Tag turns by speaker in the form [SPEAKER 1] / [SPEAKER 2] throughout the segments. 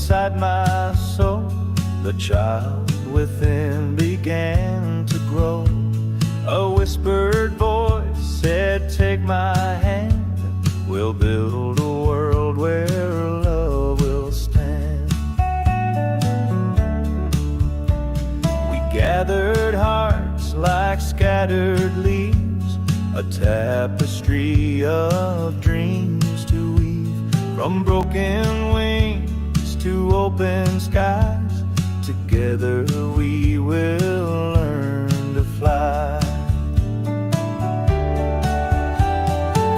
[SPEAKER 1] inside my soul, the child within began to grow. A whispered voice said, take my hand, we'll build a world where love will stand. We gathered hearts like scattered leaves, a tapestry of dreams to weave. From broken wings to open skies, together we will learn to fly.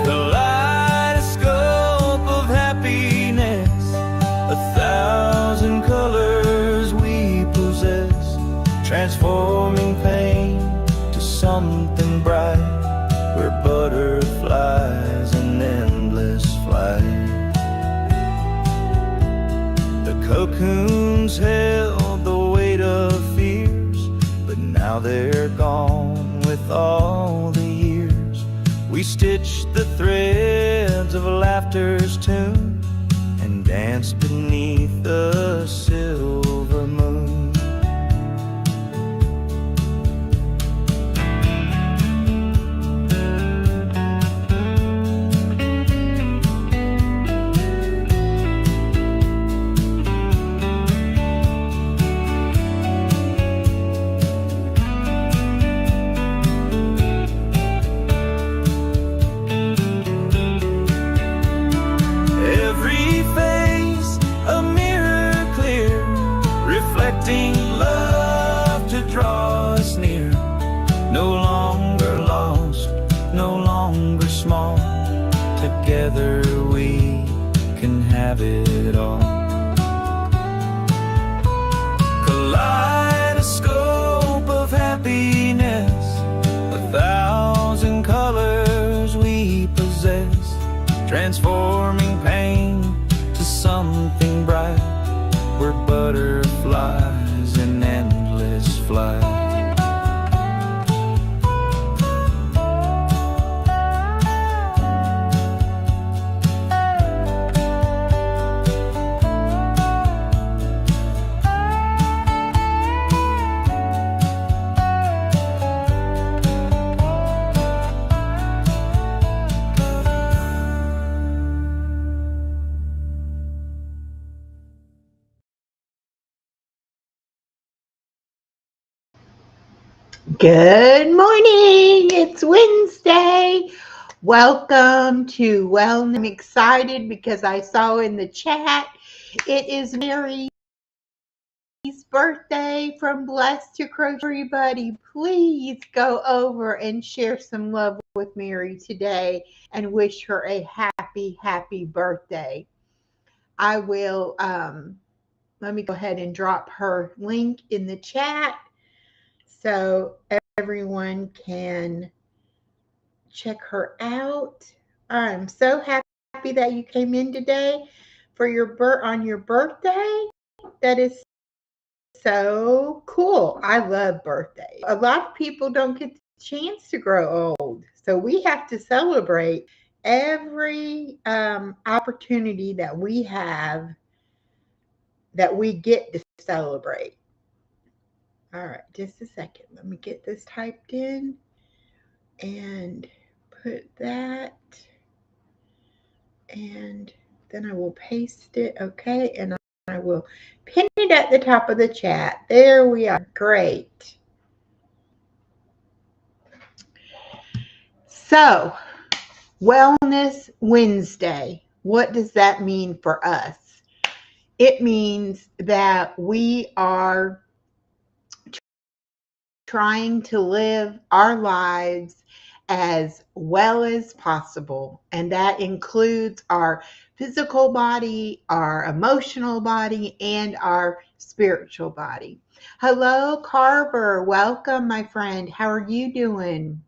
[SPEAKER 1] Kaleidoscope of happiness, 1,000 colors we possess, transforming pain to something bright. We're butterflies in endless flight. The cocoons held the weight of fears, but now they're gone with all the years. We stitched the threads of laughter's tune and danced beneath the silver moon. Love to draw us near, no longer lost, no longer small. Together we can have it all. Kaleidoscope of happiness, 1,000 colors we possess, transforming pain to something bright. We're butterflies in endless flight.
[SPEAKER 2] Good morning. It's Wednesday. Welcome to Wellness. I'm excited because I saw in the chat it is Mary's birthday. From Blessed to Crochet. Everybody, please go over and share some love with Mary today and wish her a happy birthday. I will let me go ahead and drop her link in the chat so everyone can check her out. I'm so happy that you came in today for on your birthday. That is so cool. I love birthdays. A lot of people don't get the chance to grow old, so we have to celebrate every opportunity that we have, that we get to celebrate. All right, just a second. Let me get this typed in and put that, and then I will paste it. Okay, and I will pin it at the top of the chat. There we are. Great. So, Wellness Wednesday. What does that mean for us? It means that we are trying to live our lives as well as possible, and that includes our physical body, our emotional body, and our spiritual body. Hello, Carver. Welcome, my friend. How are you doing?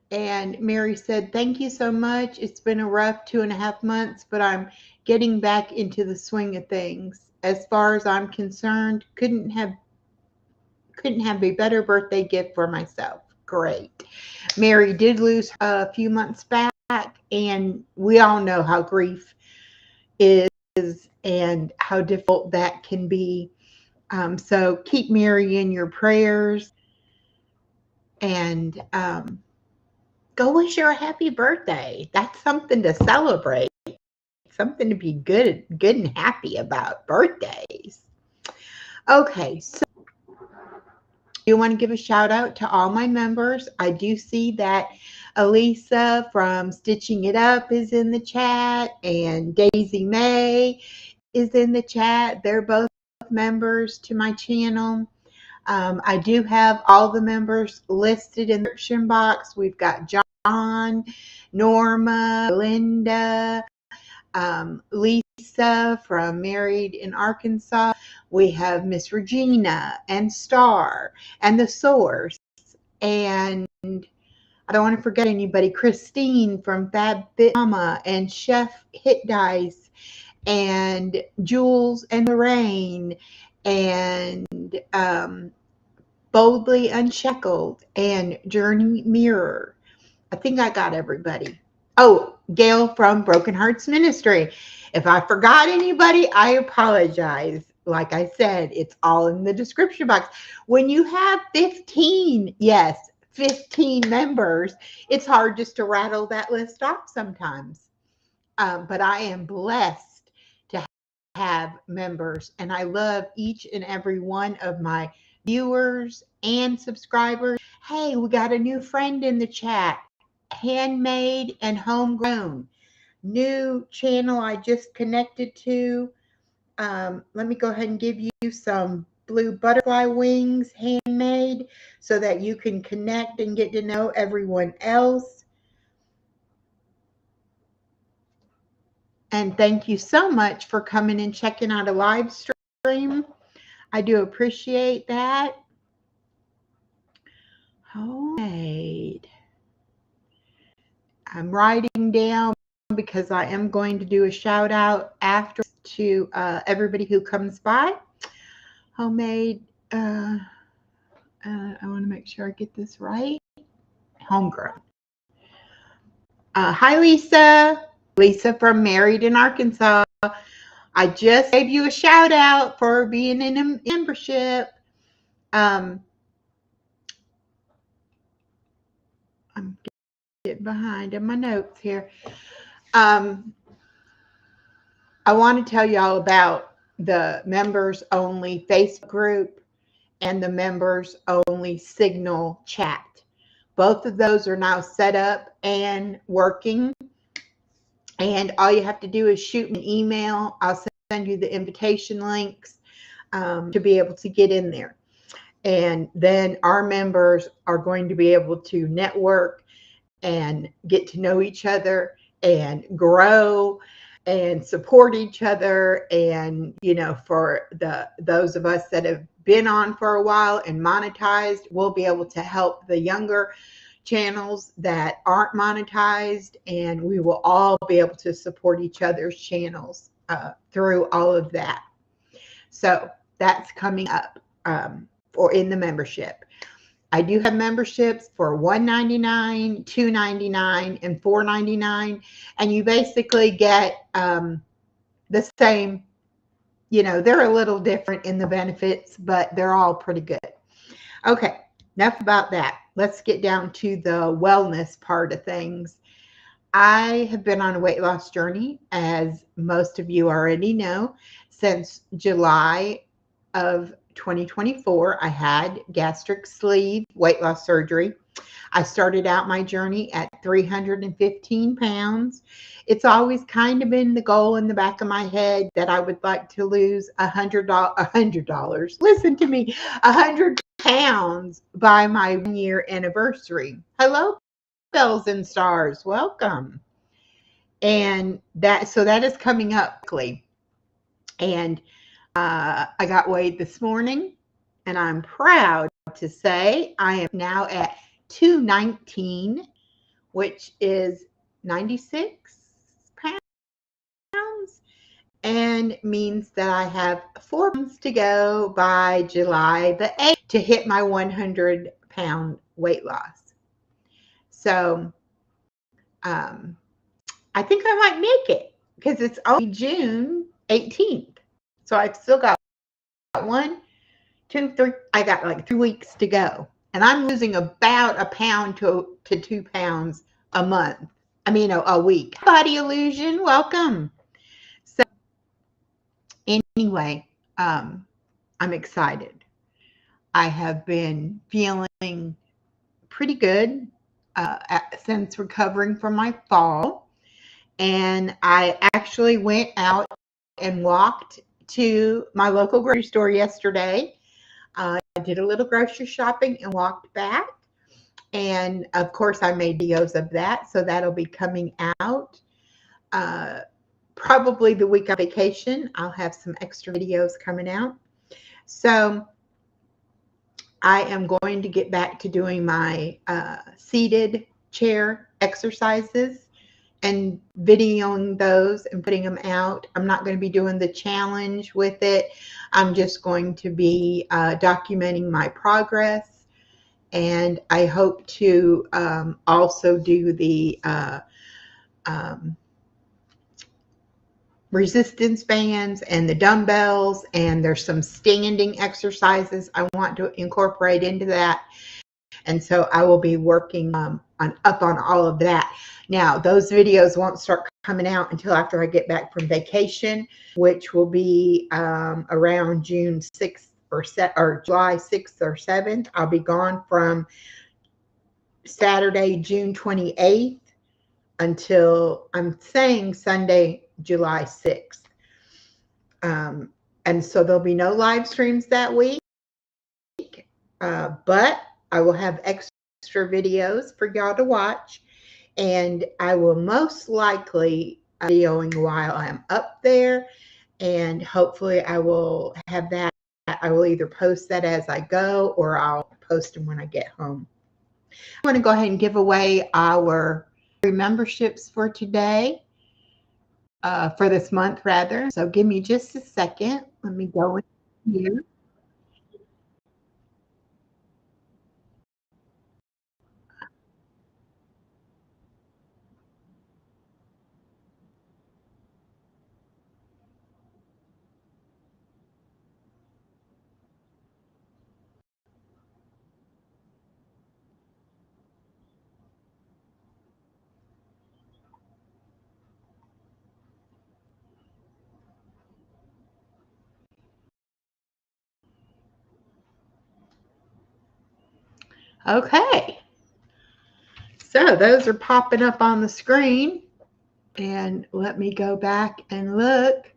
[SPEAKER 2] And Mary said, thank you so much. It's been a rough 2.5 months, but I'm getting back into the swing of things. As far as I'm concerned, couldn't have a better birthday gift for myself. Great. Mary did lose a few months back, And we all know how grief is and how difficult that can be. So keep Mary in your prayers, and go wish her a happy birthday. That's something to celebrate, something to be good and happy about birthdays. Okay, so I want to give a shout out to all my members. I do see that Elisa from Stitching It Up is in the chat, and Daisy May is in the chat. They're both members to my channel. I do have all the members listed in the description box. We've got John, Norma, Linda, Lisa from Married in Arkansas. We have Miss Regina and Star and The Source. And I don't want to forget anybody. Christine from Fab Fit Mama and Chef Hit Dice and Jules and Lorraine and Boldly Unshackled and Journey Mirror. I think I got everybody. Oh, Gail from Broken Hearts Ministry. If I forgot anybody, I apologize. Like I said, it's all in the description box. When you have 15, yes, 15 members, it's hard just to rattle that list off sometimes. But I am blessed to have members, and I love each and every one of my viewers and subscribers. Hey, we got a new friend in the chat. Handmade and Homegrown, new channel I just connected to. Let me go ahead and give you some blue butterfly wings, handmade, so that you can connect and get to know everyone else. And thank you so much for coming and checking out a live stream. I do appreciate that. Homemade. I'm writing down because I am going to do a shout out after to everybody who comes by. Homemade. I want to make sure I get this right. Homegrown. Hi, Lisa. Lisa from Married in Arkansas. I just gave you a shout out for being in a membership. I'm getting behind in my notes here. I want to tell y'all about the members only Facebook group and the members only Signal chat. Both of those are now set up and working. And all you have to do is shoot me an email. I'll send you the invitation links to be able to get in there. And then our members are going to be able to network and get to know each other and grow and support each other. And, you know, for those of us that have been on for a while and monetized, we'll be able to help the younger channels that aren't monetized, and we will all be able to support each other's channels through all of that. So that's coming up for in the membership. I do have memberships for $1.99, $2.99, and $4.99, and you basically get the same. You know, they're a little different in the benefits, but they're all pretty good. Okay, enough about that. Let's get down to the wellness part of things. I have been on a weight loss journey, as most of you already know, since July of 2024. I had gastric sleeve weight loss surgery. I started out my journey at 315 pounds. It's always kind of been the goal in the back of my head that I would like to lose $100. Listen to me, 100 pounds by my 1-year anniversary. Hello, bells and stars. Welcome. And that is coming up quickly. And I got weighed this morning, and I'm proud to say I am now at 219, which is 96 pounds, and means that I have 4 months to go by July the 8th to hit my 100-pound weight loss. So I think I might make it because it's only June 18th. So I've still got 1, 2, 3. I got like 3 weeks to go. And I'm losing about a pound to 2 pounds a month. I mean, a week. Body illusion, welcome. So anyway, I'm excited. I have been feeling pretty good since recovering from my fall. And I actually went out and walked to my local grocery store yesterday. I did a little grocery shopping and walked back. And of course, I made videos of that. So that'll be coming out probably the week of vacation. I'll have some extra videos coming out. So I am going to get back to doing my seated chair exercises and videoing those and putting them out. I'm not going to be doing the challenge with it. I'm just going to be documenting my progress. And I hope to also do the resistance bands and the dumbbells, and there's some standing exercises I want to incorporate into that. And so I will be working up on all of that. Now, those videos won't start coming out until after I get back from vacation, which will be around June 6th or July 6th or 7th. I'll be gone from Saturday, June 28th until, I'm saying, Sunday, July 6th. And so there'll be no live streams that week, but I will have extra videos for y'all to watch, and I will most likely videoing while I'm up there, and hopefully I will have that. I will either post that as I go, or I'll post them when I get home. I'm going to go ahead and give away our memberships for today, for this month rather. So give me just a second. Let me go in here. Okay. So those are popping up on the screen. And let me go back and look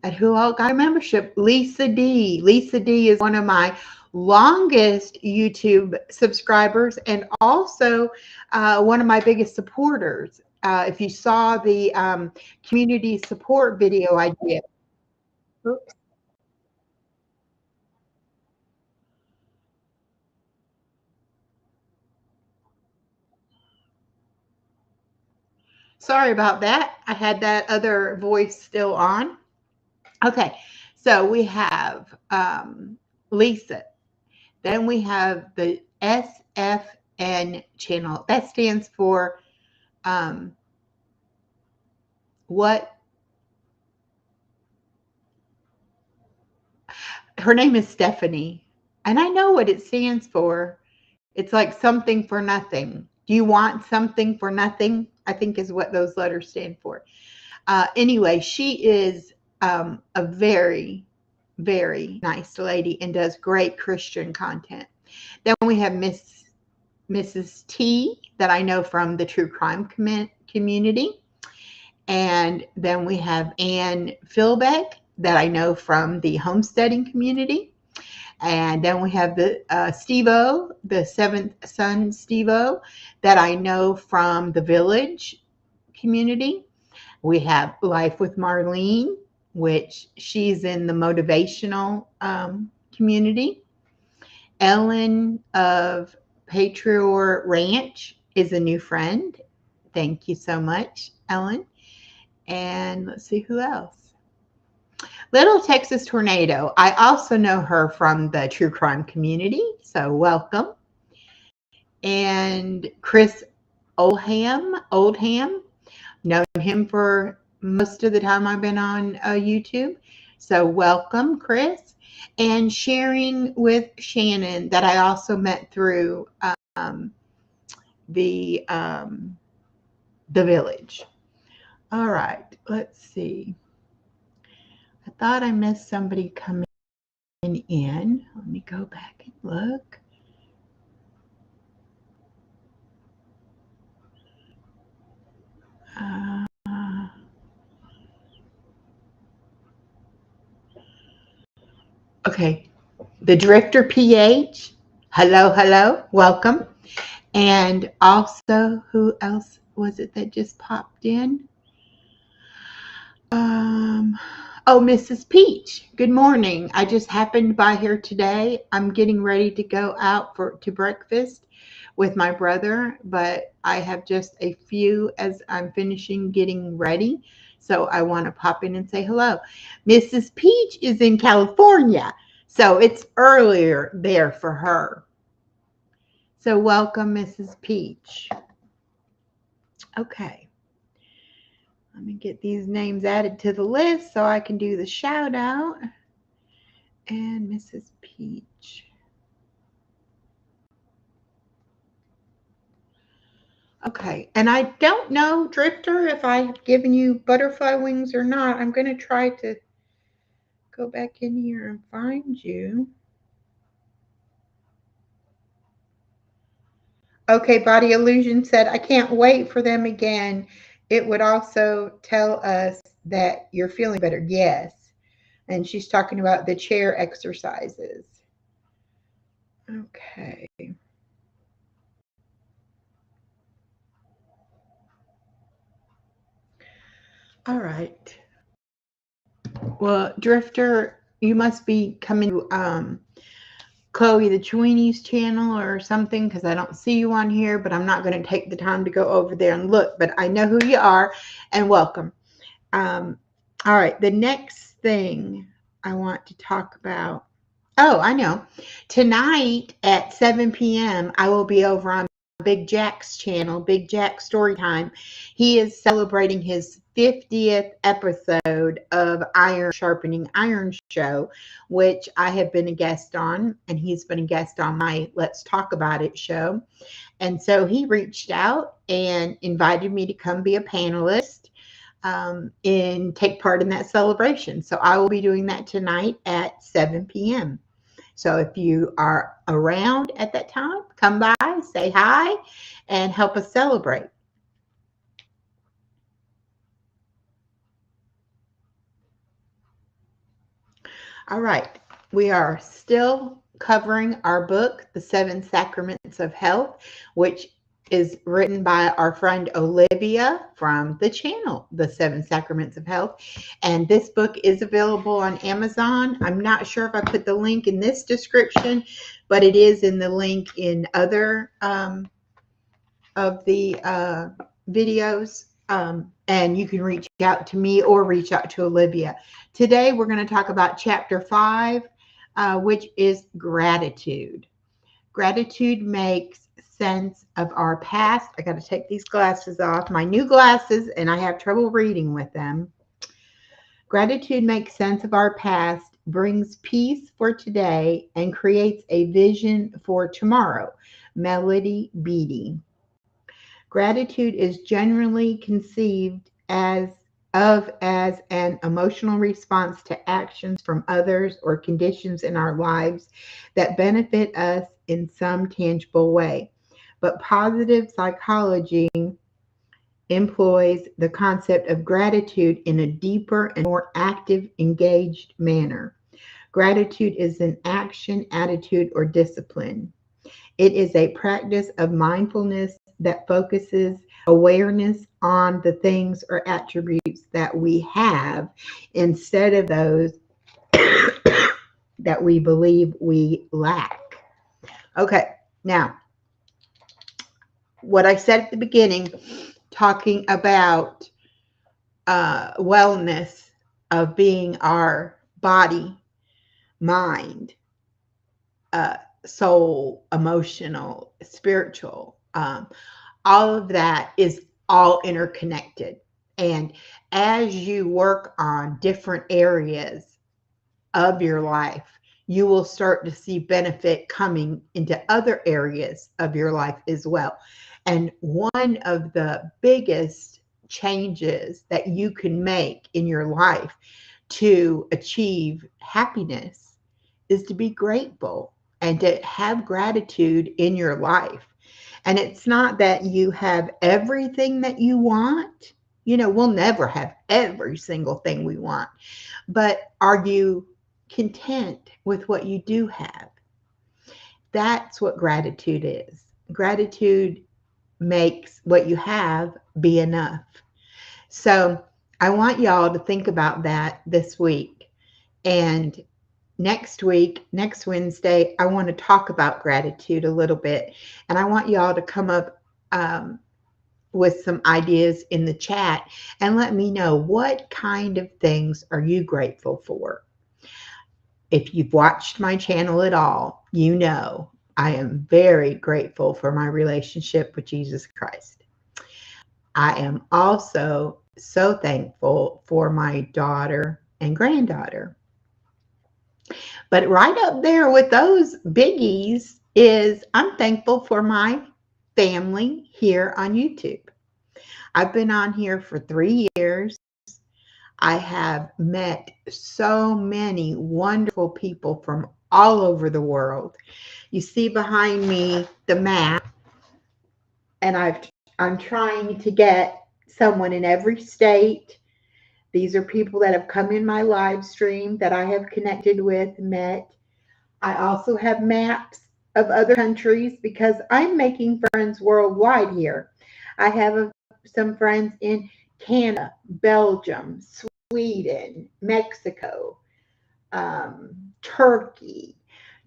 [SPEAKER 2] at who all got a membership. Lisa D. Lisa D is one of my longest YouTube subscribers, and also one of my biggest supporters. If you saw the community support video I did. Oops. Sorry about that. I had that other voice still on. Okay, so we have Lisa. Then we have the SFN channel. That stands for what? Her name is Stephanie. And I know what it stands for. It's like something for nothing. Do you want something for nothing? I think is what those letters stand for. Anyway, she is a very, very nice lady and does great Christian content. Then we have Mrs. T, that I know from the true crime community. And then we have Ann Philbeck, that I know from the homesteading community. And then we have the Steve-O, the seventh son Steve-O, that I know from the village community. We have Life with Marlene, which she's in the motivational community. Ellen of Patriot Ranch is a new friend. Thank you so much, Ellen. And let's see who else. Little Texas Tornado. I also know her from the true crime community, so welcome. And Chris Oldham. known him for most of the time I've been on YouTube. So welcome, Chris. And sharing with Shannon that I also met through the um, the village. All right, let's see. I thought I missed somebody coming in. Let me go back and look. Uh, okay, the Drifter PH. Hello, hello, welcome. And also, who else was it that just popped in? Um, oh, Mrs. Peach. Good morning. I just happened by here today. I'm getting ready to go out to breakfast with my brother, but I have just a few as I'm finishing getting ready. So I want to pop in and say hello. Mrs. Peach is in California, so it's earlier there for her. So welcome, Mrs. Peach. Okay. Let me get these names added to the list so I can do the shout out. And Mrs. Peach. Okay, and I don't know, Drifter, if I've given you butterfly wings or not. I'm going to try to go back in here and find you. Okay, Body Illusion said, I can't wait for them again. It would also tell us that you're feeling better. Yes. And she's talking about the chair exercises. Okay. All right. Well, Drifter, you must be coming to Khloe the Cheweenie's channel or something because I don't see you on here, but I'm not going to take the time to go over there and look. But I know who you are, and welcome. All right, the next thing I want to talk about. Oh, I know. Tonight at 7 p.m., I will be over on Big Jack's channel, Big Jack Storytime. He is celebrating his 50th episode of Iron Sharpening Iron show, which I have been a guest on, and he's been a guest on my Let's Talk About It show. And so he reached out and invited me to come be a panelist and take part in that celebration. So I will be doing that tonight at 7 p.m. So if you are around at that time, come by, say hi, and help us celebrate. All right. We are still covering our book, The Seven Sacraments of Health, which is written by our friend Olivia from the channel, The Seven Sacraments of Health. And this book is available on Amazon. I'm not sure if I put the link in this description, but it is in the link in other of the videos. And you can reach out to me or reach out to Olivia. Today, we're going to talk about chapter 5, which is gratitude. Gratitude makes sense of our past. I got to take these glasses off, my new glasses, and I have trouble reading with them. Gratitude makes sense of our past, brings peace for today, and creates a vision for tomorrow. Melody Beattie. Gratitude is generally conceived as an emotional response to actions from others or conditions in our lives that benefit us in some tangible way. But positive psychology employs the concept of gratitude in a deeper and more active, engaged manner. Gratitude is an action, attitude, or discipline. It is a practice of mindfulness that focuses awareness on the things or attributes that we have instead of those that we believe we lack. Okay, now, what I said at the beginning, talking about wellness of being our body, mind, soul, emotional, spiritual, all of that is all interconnected. And as you work on different areas of your life, you will start to see benefit coming into other areas of your life as well. And one of the biggest changes that you can make in your life to achieve happiness is to be grateful and to have gratitude in your life. And it's not that you have everything that you want. You know, we'll never have every single thing we want, but are you content with what you do have? That's what gratitude is. Gratitude makes what you have be enough. So I want y'all to think about that this week. And next week, next Wednesday, I want to talk about gratitude a little bit. And I want y'all to come up with some ideas in the chat and let me know, what kind of things are you grateful for? If you've watched my channel at all, you know I am very grateful for my relationship with Jesus Christ. I am also so thankful for my daughter and granddaughter. But right up there with those biggies is I'm thankful for my family here on YouTube. I've been on here for 3 years. I have met so many wonderful people from all over the world. You see behind me the map, and I'm trying to get someone in every state. These are people that have come in my live stream that I have connected with, met. I also have maps of other countries because I'm making friends worldwide here. I have some friends in Canada, Belgium, Sweden, Mexico, Turkey,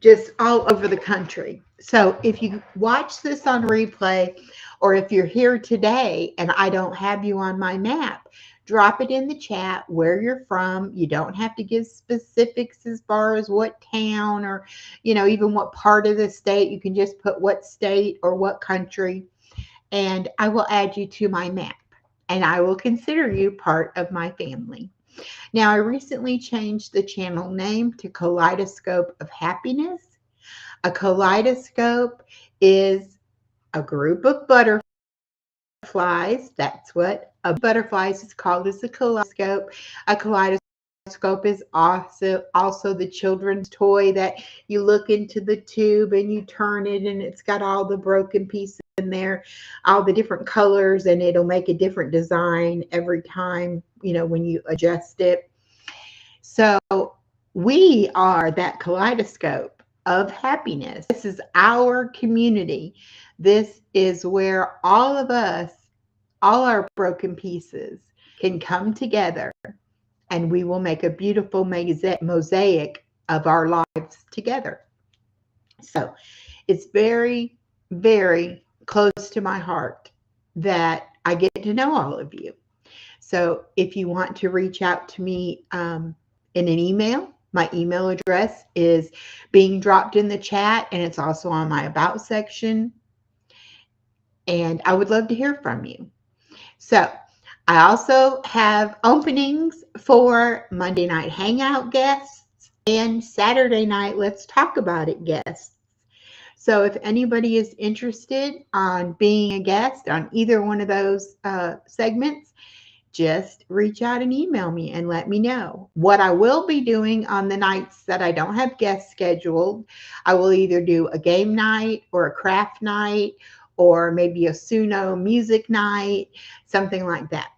[SPEAKER 2] just all over the country. So if you watch this on replay, or if you're here today and I don't have you on my map, drop it in the chat where you're from. You don't have to give specifics as far as what town or, even what part of the state. You can just put what state or what country, and I will add you to my map, and I will consider you part of my family. Now, I recently changed the channel name to Kaleidoscope of Happiness. A kaleidoscope is a group of butterflies. That's what a butterflies is called, is a kaleidoscope. A kaleidoscope is also the children's toy that you look into the tube and you turn it, and it's got all the broken pieces in there, all the different colors, and it'll make a different design every time, when you adjust it. So we are that kaleidoscope of happiness. This is our community. This is where all of us, all our broken pieces, can come together, and we will make a beautiful mosaic of our lives together. So it's very, very close to my heart that I get to know all of you. So if you want to reach out to me in an email, my email address is being dropped in the chat, and it's also on my about section. And I would love to hear from you. So I also have openings for Monday Night Hangout guests and Saturday night Let's Talk About It guests. So if anybody is interested on being a guest on either one of those segments, just reach out and email me and let me know. What I will be doing on the nights that I don't have guests scheduled, I will either do a game night or a craft night, or maybe a Suno music night, something like that.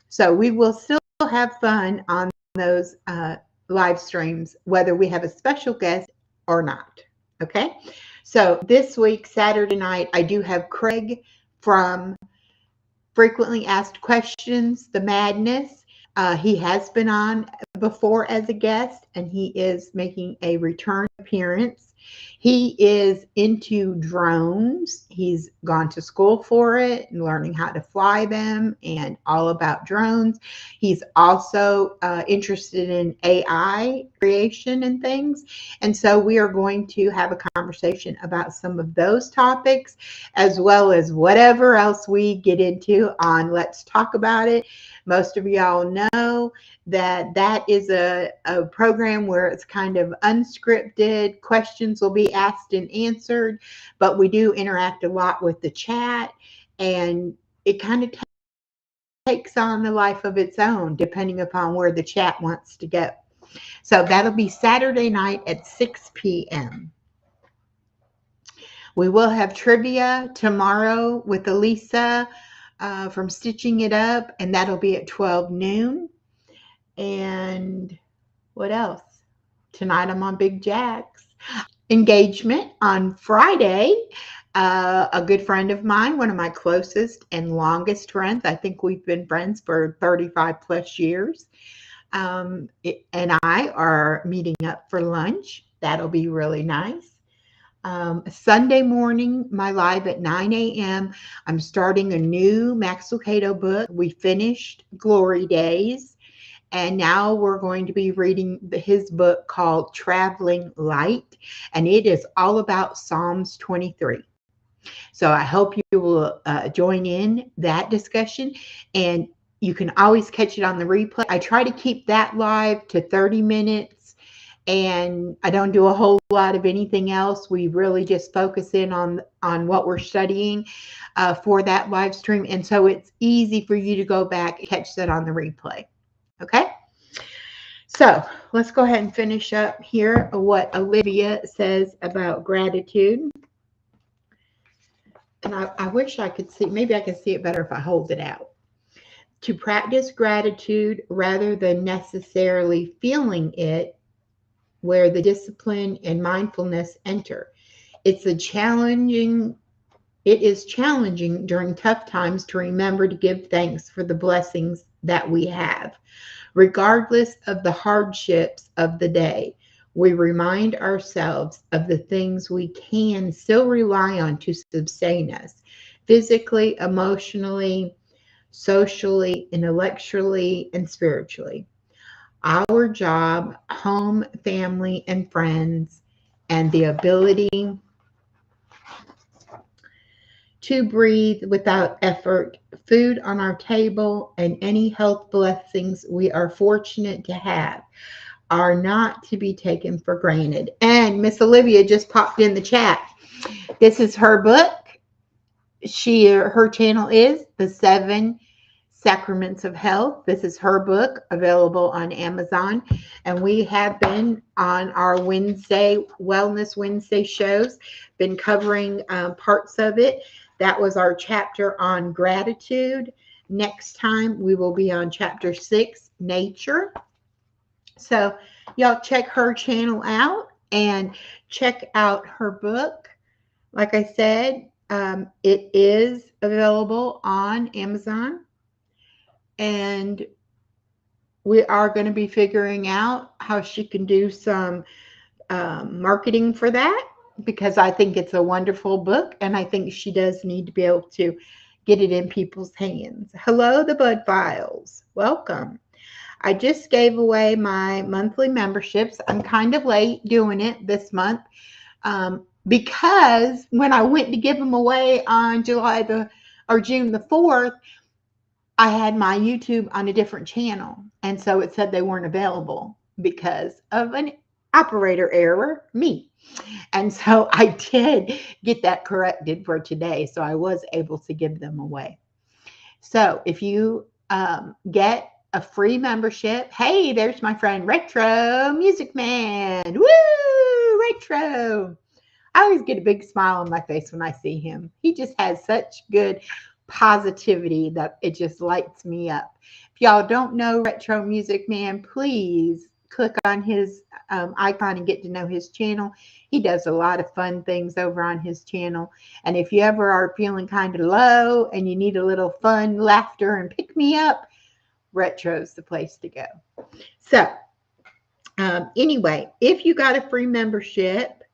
[SPEAKER 2] So we will still have fun on those live streams, whether we have a special guest or not. Okay. So this week, Saturday night, I do have Craig from Frequently Asked Questions, The Madness. He has been on before as a guest, and he is making a return appearance. He is into drones. He's gone to school for it and learning how to fly them and all about drones. He's also interested in AI, creation and things. And so we are going to have a conversation about some of those topics, as well as whatever else we get into on Let's Talk About It. Most of y'all know that that is a program where it's kind of unscripted. Questions will be asked and answered, but we do interact a lot with the chat, and it kind of takes on a life of its own depending upon where the chat wants to go. So that'll be Saturday night at 6 p.m. We will have trivia tomorrow with Elisa from Stitching It Up, and that'll be at 12 noon. And what else? Tonight I'm on Big Jack's engagement on Friday. A good friend of mine, one of my closest and longest friends, I think we've been friends for 35 plus years, and I are meeting up for lunch. That'll be really nice. Sunday morning, my live at 9 a.m. I'm starting a new Max Lucado book. We finished Glory Days, and now we're going to be reading his book called Traveling Light, and it is all about Psalms 23. So I hope you will join in that discussion, and you can always catch it on the replay. I try to keep that live to 30 minutes, and I don't do a whole lot of anything else. We really just focus in on what we're studying for that live stream, and so it's easy for you to go back and catch that on the replay. Okay? So let's go ahead and finish up here what Olivia says about gratitude. And I wish I could see, maybe I can see it better if I hold it out. To practice gratitude rather than necessarily feeling it, where the discipline and mindfulness enter. It is challenging during tough times to remember to give thanks for the blessings that we have. Regardless of the hardships of the day, we remind ourselves of the things we can still rely on to sustain us physically, emotionally, socially, intellectually, and spiritually. Our job, home, family, and friends, and the ability to breathe without effort, food on our table, and any health blessings we are fortunate to have are not to be taken for granted. And Miss Olivia just popped in the chat. This is her book. Her channel is The 7 Sacraments of Health. This is her book, available on Amazon. And we have been on our Wellness Wednesday shows, been covering parts of it. That was our chapter on gratitude. Next time we will be on chapter 6, nature. So y'all check her channel out and check out her book. Like I said, it is available on Amazon, and we are going to be figuring out how she can do some marketing for that, because I think it's a wonderful book, and I think she does need to be able to get it in people's hands. Hello, the Bud Files. Welcome. I just gave away my monthly memberships. I'm kind of late doing it this month because when I went to give them away on June the 4th, I had my YouTube on a different channel, and so it said they weren't available because of an operator error, me. And so I did get that corrected for today, so I was able to give them away. So if you get a free membership, hey, there's my friend Retro Music Man. Woo, Retro. I always get a big smile on my face when I see him. He just has such good positivity that it just lights me up. If y'all don't know Retro Music Man, please click on his icon and get to know his channel. He does a lot of fun things over on his channel. And if you ever are feeling kind of low and you need a little fun, laughter, and pick me up, Retro's the place to go. So anyway, if you got a free membership,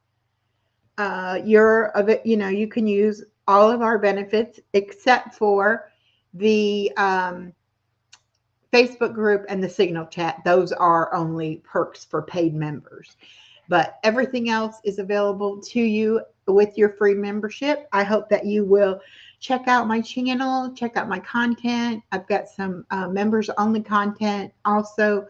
[SPEAKER 2] you can use all of our benefits except for the Facebook group and the Signal chat. Those are only perks for paid members. But everything else is available to you with your free membership. I hope that you will check out my channel, check out my content. I've got some members only content also.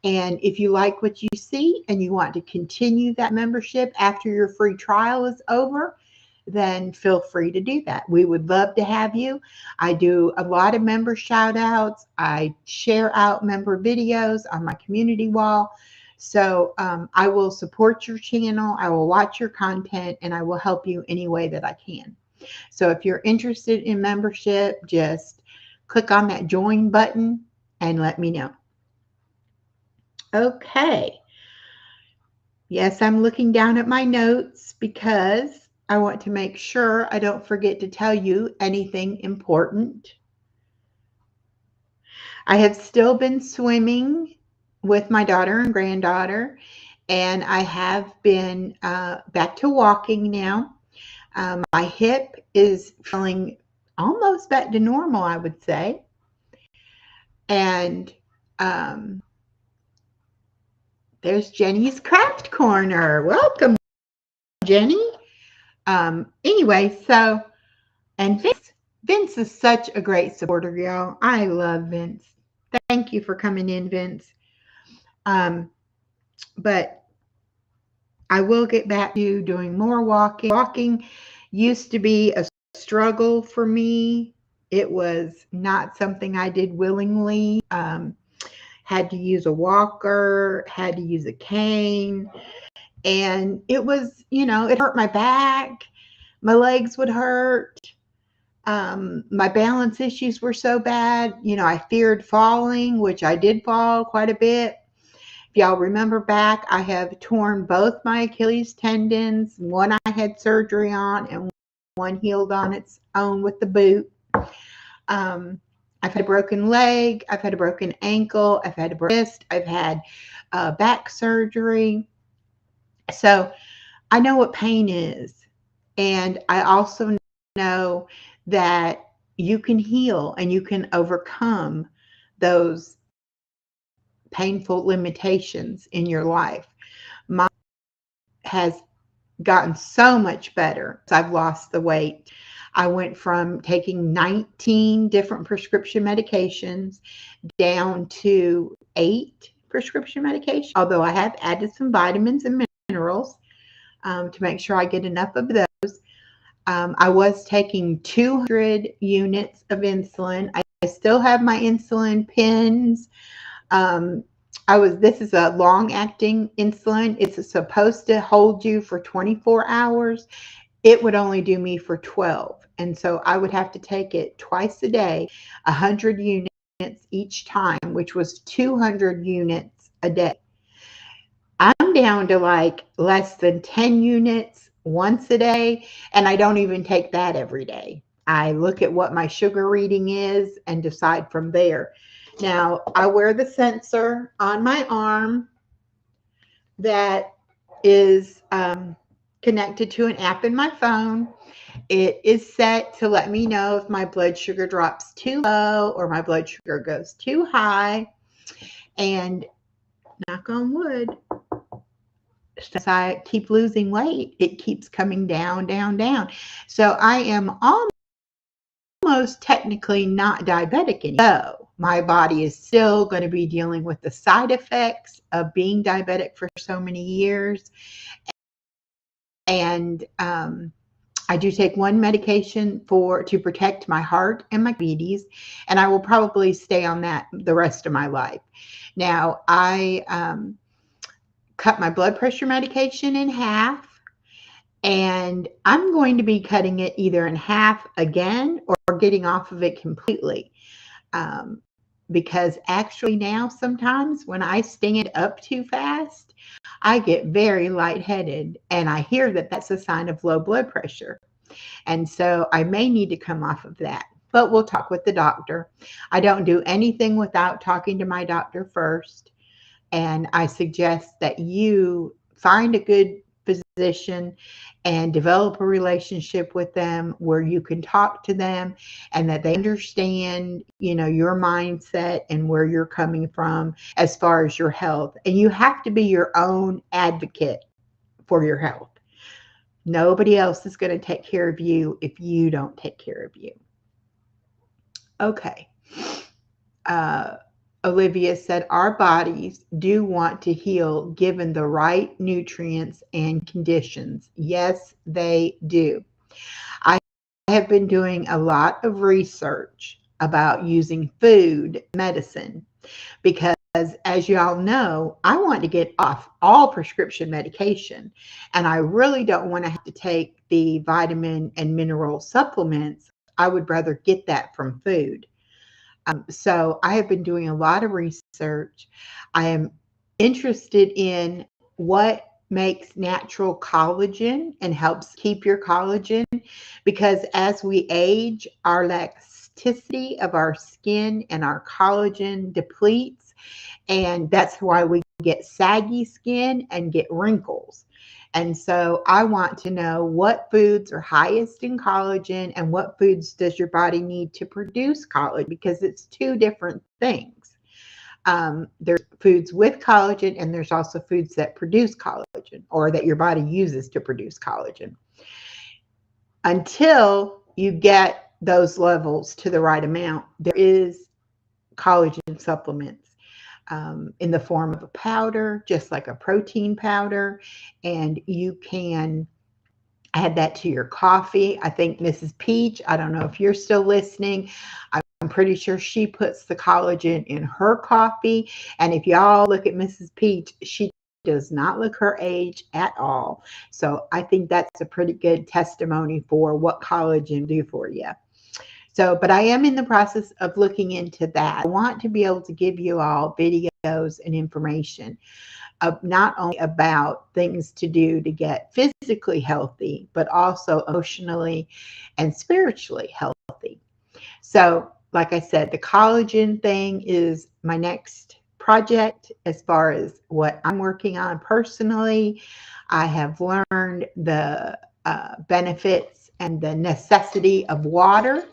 [SPEAKER 2] And if you like what you see and you want to continue that membership after your free trial is over, then feel free to do that. We would love to have you. I do a lot of member shout outs. I share out member videos on my community wall. So I will support your channel. I will watch your content and I will help you any way that I can. So if you're interested in membership, just click on that join button and let me know. Okay. Yes, I'm looking down at my notes because I want to make sure I don't forget to tell you anything important. I have still been swimming with my daughter and granddaughter, and I have been back to walking now. My hip is feeling almost back to normal, I would say. And there's Jenny's Craft Corner. Welcome, Jenny. Anyway, so, and Vince is such a great supporter, y'all. I love Vince. Thank you for coming in, Vince. But I will get back to doing more walking. Walking used to be a struggle for me. It was not something I did willingly. Had to use a walker, had to use a cane. And it was, it hurt my back. My legs would hurt. My balance issues were so bad. I feared falling, which I did fall quite a bit. If y'all remember back, I have torn both my Achilles tendons. One I had surgery on and one healed on its own with the boot. I've had a broken leg. I've had a broken ankle. I've had a wrist. I've had back surgery. So I know what pain is. And I also know that you can heal and you can overcome those painful limitations in your life. Mine has gotten so much better. I've lost the weight. I went from taking 19 different prescription medications down to 8 prescription medications, although I have added some vitamins and minerals to make sure I get enough of those. I was taking 200 units of insulin. I still have my insulin pens. This is a long-acting insulin. It's supposed to hold you for 24 hours. It would only do me for 12. And so I would have to take it twice a day, 100 units each time, which was 200 units a day. I'm down to like less than 10 units once a day, and I don't even take that every day. I look at what my sugar reading is and decide from there. Now, I wear the sensor on my arm that is connected to an app in my phone. It is set to let me know if my blood sugar drops too low or my blood sugar goes too high. And knock on wood, as I keep losing weight, it keeps coming down, down, down. So I am almost technically not diabetic anymore. So my body is still going to be dealing with the side effects of being diabetic for so many years. And I do take one medication to protect my heart and my diabetes, and I will probably stay on that the rest of my life. Now, I cut my blood pressure medication in half, and I'm going to be cutting it either in half again or getting off of it completely. Because actually now sometimes when I stand up too fast, I get very lightheaded, and I hear that that's a sign of low blood pressure. And so I may need to come off of that, but we'll talk with the doctor. I don't do anything without talking to my doctor first. And I suggest that you find a good physician position and develop a relationship with them where you can talk to them and that they understand, your mindset and where you're coming from as far as your health. And you have to be your own advocate for your health. Nobody else is going to take care of you if you don't take care of you. Okay. Olivia said, our bodies do want to heal given the right nutrients and conditions. Yes, they do. I have been doing a lot of research about using food medicine because, as y'all know, I want to get off all prescription medication, and I really don't want to have to take the vitamin and mineral supplements. I would rather get that from food. So I have been doing a lot of research. I am interested in what makes natural collagen and helps keep your collagen, because as we age, our elasticity of our skin and our collagen depletes, and that's why we get saggy skin and get wrinkles. And so I want to know what foods are highest in collagen and what foods does your body need to produce collagen, because it's two different things. There's foods with collagen, and there's also foods that produce collagen or that your body uses to produce collagen. Until you get those levels to the right amount, there is collagen supplements in the form of a powder, just like a protein powder, and you can add that to your coffee. I think Mrs. Peach, I don't know if you're still listening, I'm pretty sure she puts the collagen in her coffee. And if y'all look at Mrs. Peach, she does not look her age at all. So I think that's a pretty good testimony for what collagen do for you. So, but I am in the process of looking into that. I want to be able to give you all videos and information of not only about things to do to get physically healthy, but also emotionally and spiritually healthy. So, like I said, the collagen thing is my next project as far as what I'm working on personally. I have learned the benefits and the necessity of water.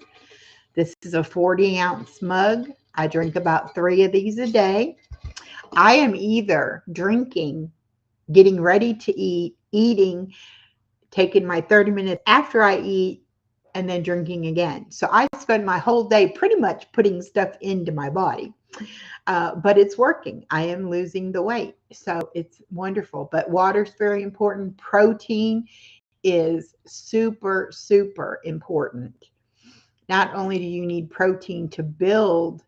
[SPEAKER 2] This is a 40-ounce mug. I drink about 3 of these a day. I am either drinking, getting ready to eat, eating, taking my 30 minutes after I eat, and then drinking again. So I spend my whole day pretty much putting stuff into my body. But it's working. I am losing the weight. So it's wonderful. But water's very important. Protein is super, super important. Not only do you need protein to build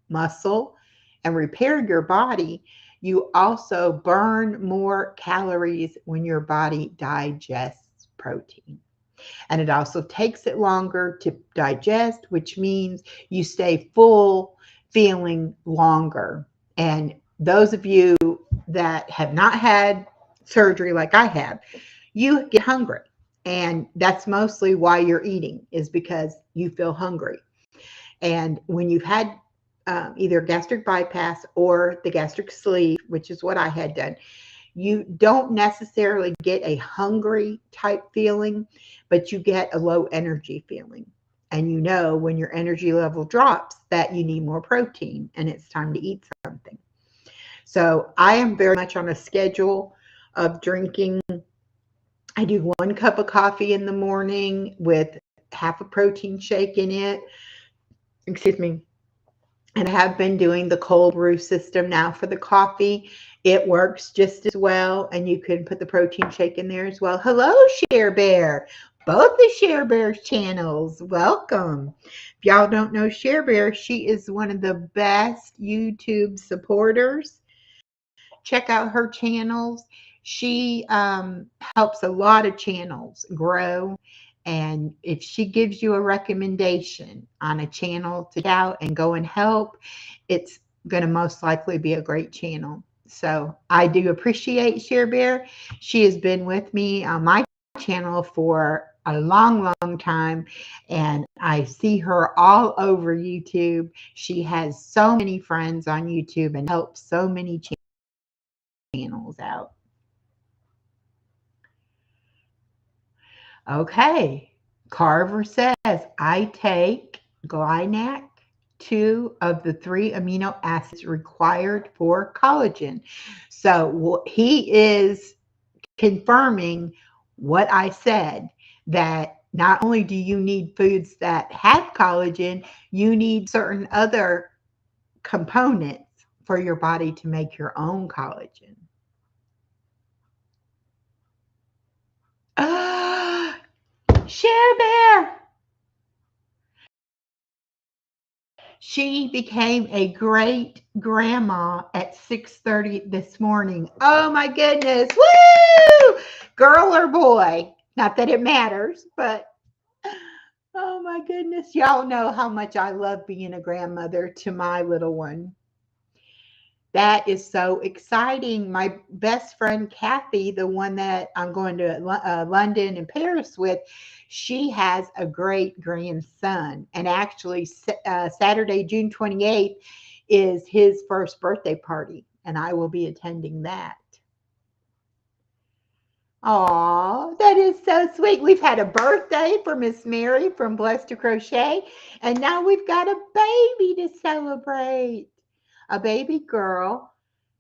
[SPEAKER 2] muscle and repair your body, you also burn more calories when your body digests protein. And it also takes it longer to digest, which means you stay full feeling longer. And those of you that have not had surgery like I have, you get hungry. And that's mostly why you're eating, is because you feel hungry. And when you've had either gastric bypass or the gastric sleeve, which is what I had done, you don't necessarily get a hungry type feeling, but you get a low energy feeling. And you know when your energy level drops that you need more protein and it's time to eat something. So I am very much on a schedule of drinking. I do 1 cup of coffee in the morning with half a protein shake in it. Excuse me. And I have been doing the cold brew system now for the coffee. It works just as well, and you can put the protein shake in there as well. Hello, Share Bear. Both the Share Bear's channels. Welcome. If y'all don't know Share Bear, she is one of the best YouTube supporters. Check out her channels. She helps a lot of channels grow. And if she gives you a recommendation on a channel to check out and go and help, it's going to most likely be a great channel. So I do appreciate Share Bear. She has been with me on my channel for a long, long time, and I see her all over YouTube. She has so many friends on YouTube and helps so many channels out. Okay. Carver says, I take Glynac, two of the three amino acids required for collagen. So he is confirming what I said, that not only do you need foods that have collagen, you need certain other components for your body to make your own collagen. Ah, Share Bear! She became a great grandma at 6:30 this morning. Oh my goodness. Woo! Girl or boy? Not that it matters, but oh my goodness. Y'all know how much I love being a grandmother to my little one. That is so exciting. My best friend, Kathy, the one that I'm going to London and Paris with, she has a great grandson. And actually, Saturday, June 28th, is his first birthday party. And I will be attending that. Aw, that is so sweet. We've had a birthday for Miss Mary from Blessed to Crochet. And now we've got a baby to celebrate. A baby girl,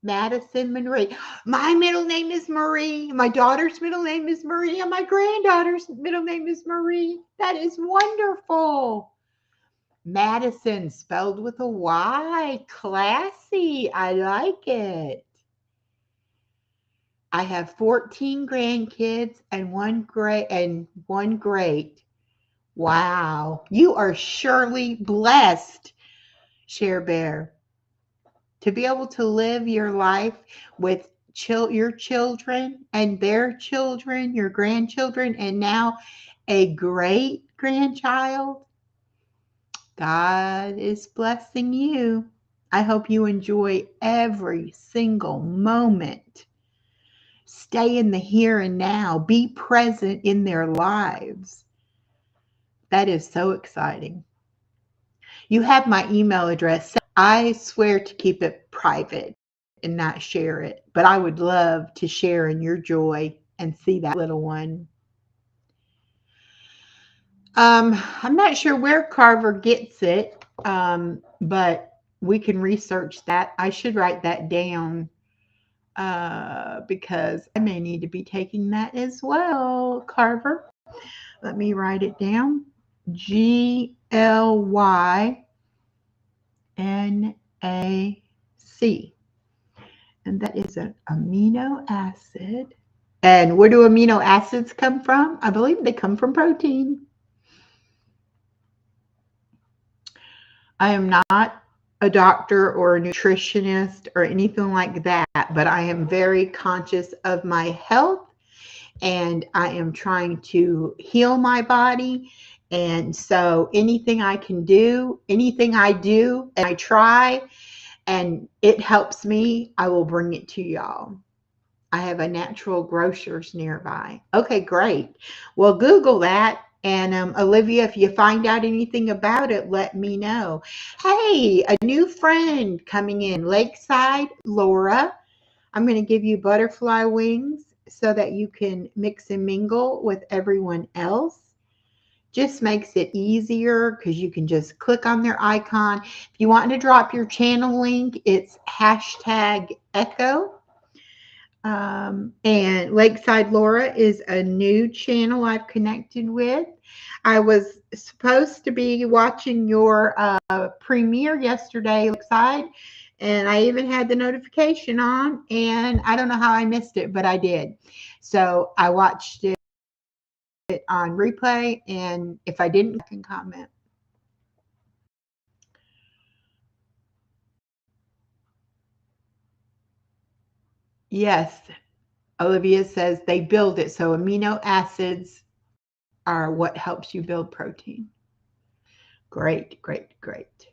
[SPEAKER 2] Madison Marie. My middle name is Marie. My daughter's middle name is Marie. And my granddaughter's middle name is Marie. That is wonderful. Madison spelled with a Y. Classy. I like it. I have 14 grandkids and one great. Wow. You are surely blessed, Share Bear, to be able to live your life with your children and their children, your grandchildren, and now a great grandchild. God is blessing you. I hope you enjoy every single moment. Stay in the here and now. Be present in their lives. That is so exciting. You have my email address. I swear to keep it private and not share it, but I would love to share in your joy and see that little one. I'm not sure where Carver gets it, but we can research that. I should write that down because I may need to be taking that as well. Carver, let me write it down. GLYNAC. And that is an amino acid. And where do amino acids come from? I believe they come from protein. I am not a doctor or a nutritionist or anything like that, but I am very conscious of my health and I am trying to heal my body. And so anything I can do, anything I do and I try and it helps me, I will bring it to y'all. I have a natural grocers nearby. Okay, great. Well, Google that. And Olivia, if you find out anything about it, let me know. Hey, a new friend coming in, Lakeside Laura. I'm going to give you butterfly wings so that you can mix and mingle with everyone else. Just makes it easier because you can just click on their icon. If you want to drop your channel link, it's #echo. And Lakeside Laura is a new channel I've connected with. I was supposed to be watching your premiere yesterday, Lakeside, and I even had the notification on, and I don't know how I missed it, but I did. So I watched it on replay, and if I didn't, I can comment. Yes, Olivia says they build it. So amino acids are what helps you build protein. Great, great, great.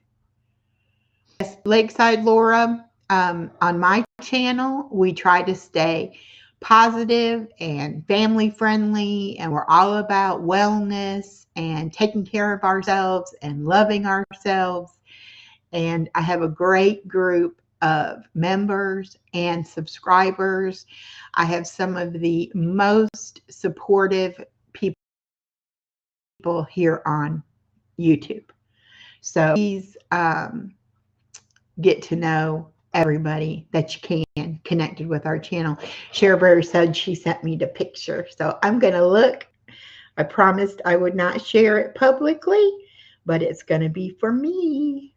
[SPEAKER 2] Yes, Lakeside Laura, on my channel, we try to stay positive and family friendly, and we're all about wellness and taking care of ourselves and loving ourselves. And I have a great group of members and subscribers. I have some of the most supportive people people here on YouTube. So please get to know everybody that you can connected with our channel. Cherry said she sent me the picture. So I'm going to look. I promised I would not share it publicly, but it's going to be for me.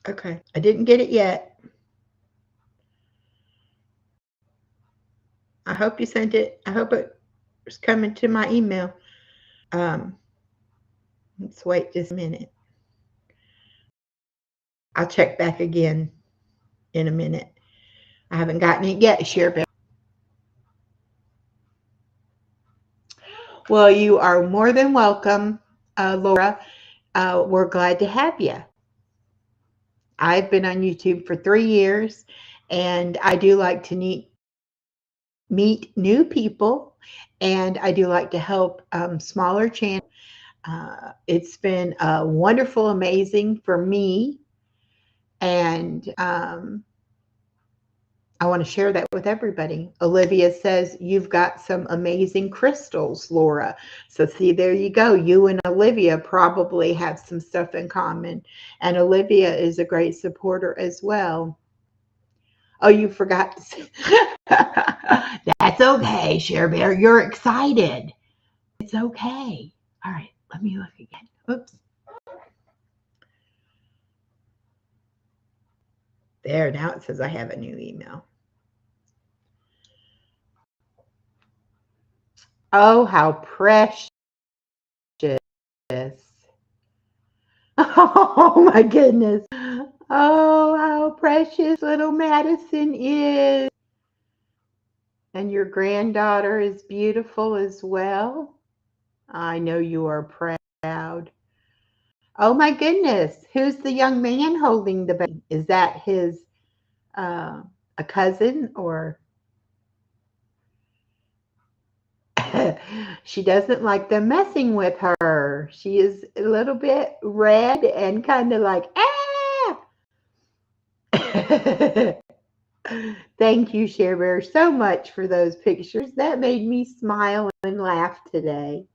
[SPEAKER 2] Okay, I didn't get it yet. I hope you sent it. I hope it's coming to my email. Let's wait just a minute. I'll check back again in a minute. I haven't gotten it yet, Cherry. Well, you are more than welcome, Laura. We're glad to have you. I've been on YouTube for 3 years, and I do like to meet new people, and I do like to help smaller channels. It's been wonderful, amazing for me, and I want to share that with everybody. Olivia says, you've got some amazing crystals, Laura. So see, there you go. You and Olivia probably have some stuff in common. And Olivia is a great supporter as well. Oh, you forgot to say. That's okay, Cher Bear. You're excited. It's okay. All right, let me look again. Oops. There, now it says I have a new email. Oh, how precious. Oh, my goodness. Oh, how precious little Madison is. And your granddaughter is beautiful as well. I know you are proud. Oh, my goodness. Who's the young man holding the baby? Is that his, a cousin or? She doesn't like them messing with her. She is a little bit red and kind of like, ah! Thank you, Cher Bear, so much for those pictures. That made me smile and laugh today.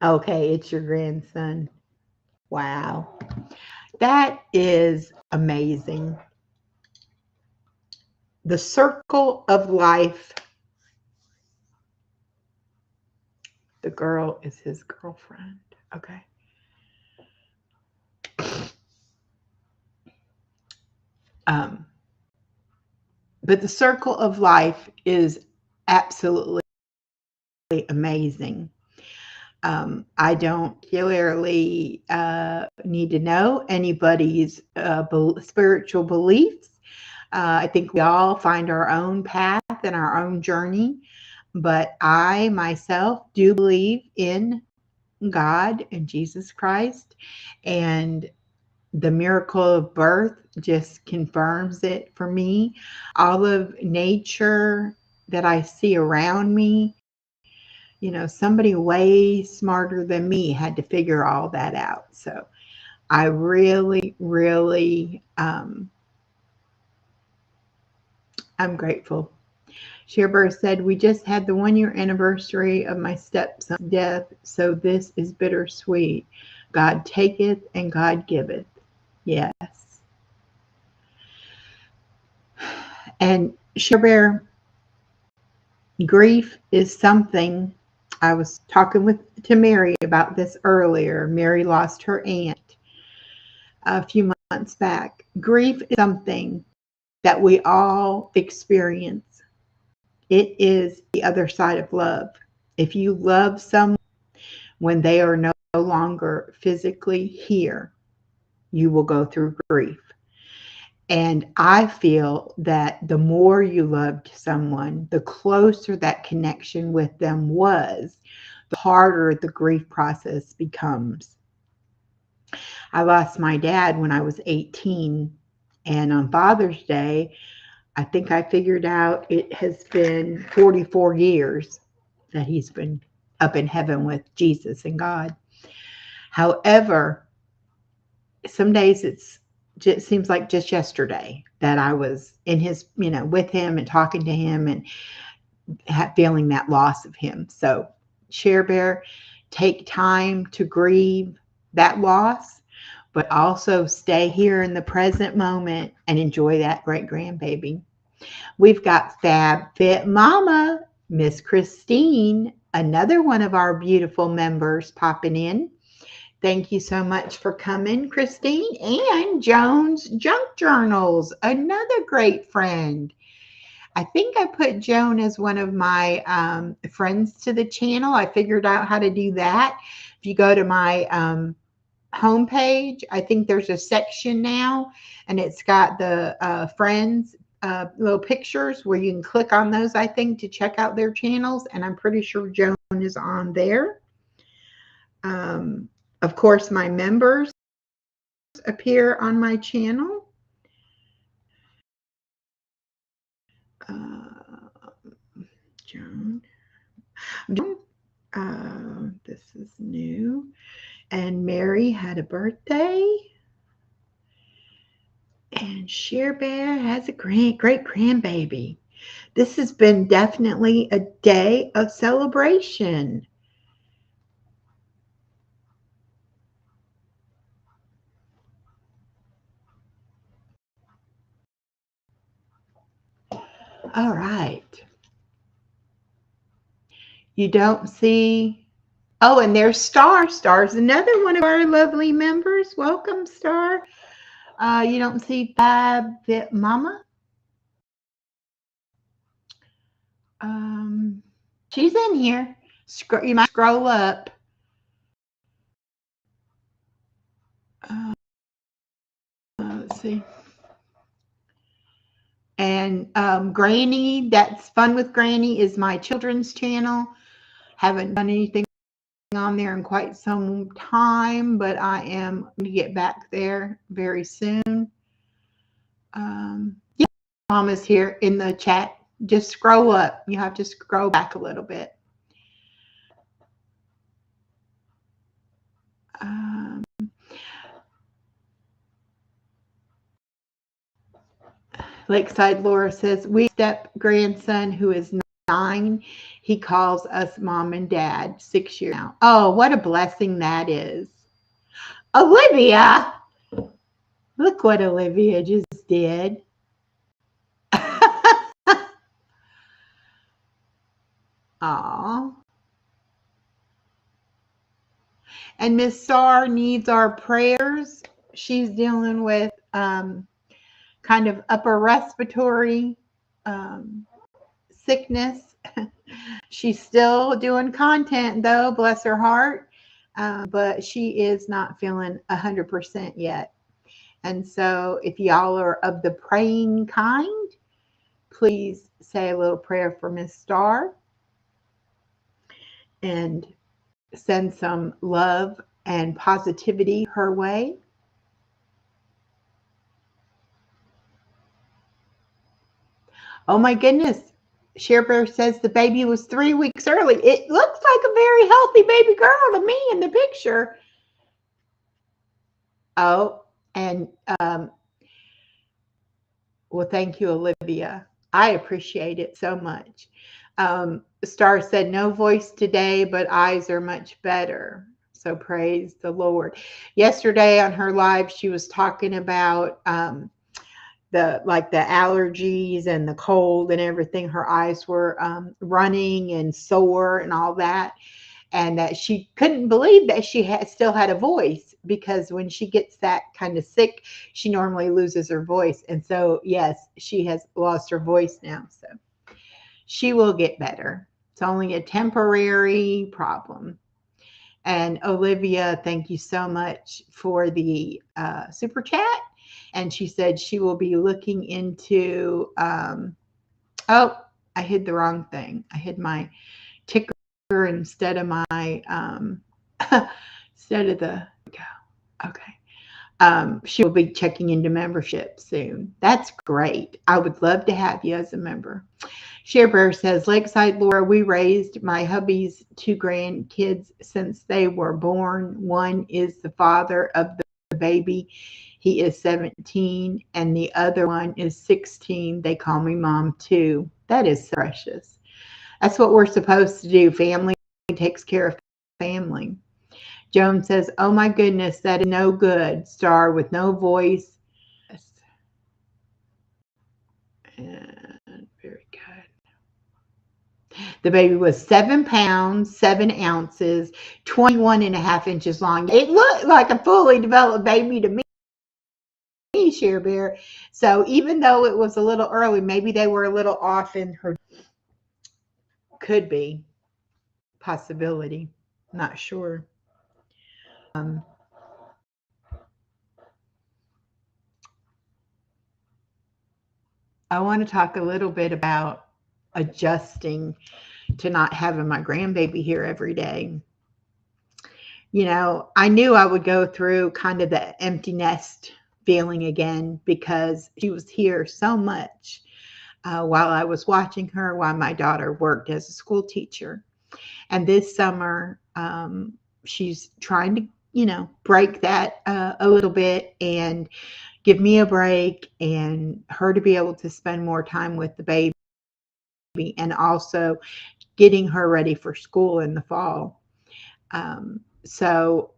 [SPEAKER 2] Okay, it's your grandson. Wow. That is amazing. The circle of life. The girl is his girlfriend. Okay. But the circle of life is absolutely amazing. I don't particularly need to know anybody's spiritual beliefs. I think we all find our own path and our own journey. But I myself do believe in God and Jesus Christ. And the miracle of birth just confirms it for me. All of nature that I see around me, you know, somebody way smarter than me had to figure all that out. So I really, really, I'm grateful. Sherbert said, we just had the 1 year anniversary of my stepson's death, so this is bittersweet. God taketh and God giveth. Yes. And Sherbert, grief is something. I was talking to Mary about this earlier. Mary lost her aunt a few months back. Grief is something that we all experience. It is the other side of love. If you love someone when they are no longer physically here, you will go through grief. And I feel that the more you loved someone, the closer that connection with them was, the harder the grief process becomes. I lost my dad when I was 18, and on Father's Day, I think I figured out it has been 44 years that he's been up in heaven with Jesus and God. However, some days it seems like just yesterday that I was in his, with him and talking to him and feeling that loss of him. So, Share Bear, take time to grieve that loss, but also stay here in the present moment and enjoy that great grandbaby. We've got Fab Fit Mama, Miss Christine, another one of our beautiful members popping in. Thank you so much for coming, Christine. And Joan's Junk Journals, another great friend. I think I put Joan as one of my friends to the channel. I figured out how to do that. If you go to my homepage, I think there's a section now, and it's got the friends little pictures where you can click on those, I think, to check out their channels. And I'm pretty sure Joan is on there. Of course, my members appear on my channel. Joan. This is new. And Mary had a birthday. And Share Bear has a great grandbaby. This has been definitely a day of celebration. All right. You don't see. Oh, and there's Star. Star's another one of our lovely members. Welcome, Star. You don't see Fab Fit Mama. She's in here. You might scroll up. Let's see. And Granny, that's Fun with Granny, is my children's channel. Haven't done anything on there in quite some time, but I am going to get back there very soon. Yeah, Mama's here in the chat. Just scroll up. You have to scroll back a little bit. Lakeside Laura says, we step grandson who is 9. He calls us mom and dad, 6 years now. Oh, what a blessing that is. Olivia, look what Olivia just did. Aw. And Miss Sar needs our prayers. She's dealing with kind of upper respiratory sickness. She's still doing content though, bless her heart, but she is not feeling 100% yet. And so if y'all are of the praying kind, please say a little prayer for Miss Star and send some love and positivity her way. Oh my goodness. Share Bear says the baby was 3 weeks early. It looks like a very healthy baby girl to me in the picture. Oh, and well, thank you, Olivia. I appreciate it so much. Star said, no voice today, but eyes are much better. So praise the Lord. Yesterday on her live, she was talking about the allergies and the cold and everything. Her eyes were running and sore and all that. And that she couldn't believe that she still had a voice, because when she gets that kind of sick, she normally loses her voice. And so, yes, she has lost her voice now. So she will get better. It's only a temporary problem. And Olivia, thank you so much for the super chat. And she said she will be looking into, oh, I hid the wrong thing. I hid my ticker instead of my instead of the okay. She will be checking into membership soon. That's great. I would love to have you as a member. Sharebear says, Lakeside Laura, we raised my hubby's 2 grandkids since they were born. One is the father of the baby. He is 17, and the other one is 16. They call me mom too. That is so precious. That's what we're supposed to do. Family takes care of family. Joan says, oh my goodness, that is no good. Star with no voice. And very good. The baby was 7 pounds, 7 ounces, 21.5 inches long. It looked like a fully developed baby to me, Share Bear. So even though it was a little early, maybe they were a little off in her. Could be. Possibility. Not sure. I want to talk a little bit about adjusting to not having my grandbaby here every day. You know, I knew I would go through kind of the empty nest feeling again because she was here so much while I was watching her, while my daughter worked as a school teacher. And this summer, she's trying to, you know, break that a little bit and give me a break and her to be able to spend more time with the baby and also getting her ready for school in the fall. So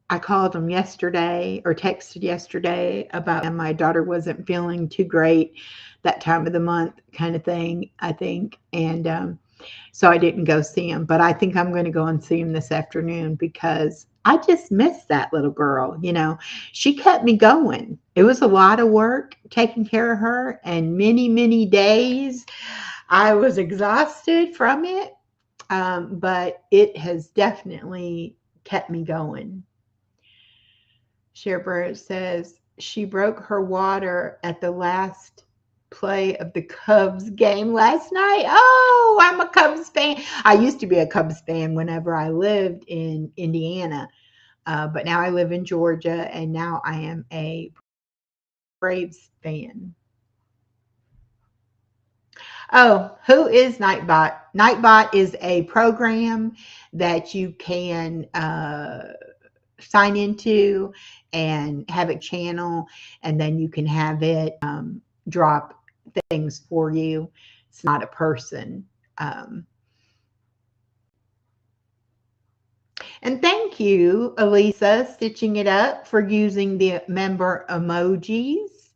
[SPEAKER 2] I called them yesterday or texted yesterday about and my daughter wasn't feeling too great that time of the month kind of thing, I think. And so I didn't go see him, but I think I'm going to go and see him this afternoon because I just miss that little girl. You know, she kept me going. It was a lot of work taking care of her and many, many days. I was exhausted from it, but it has definitely kept me going. Sharebird says she broke her water at the last play of the Cubs game last night. Oh, I'm a Cubs fan. I used to be a Cubs fan whenever I lived in Indiana, but now I live in Georgia, and now I am a Braves fan. Oh, who is Nightbot? Nightbot is a program that you can sign into and have a channel, and then you can have it drop things for you. It's not a person. And thank you, Elisa, Stitching It Up, for using the member emojis.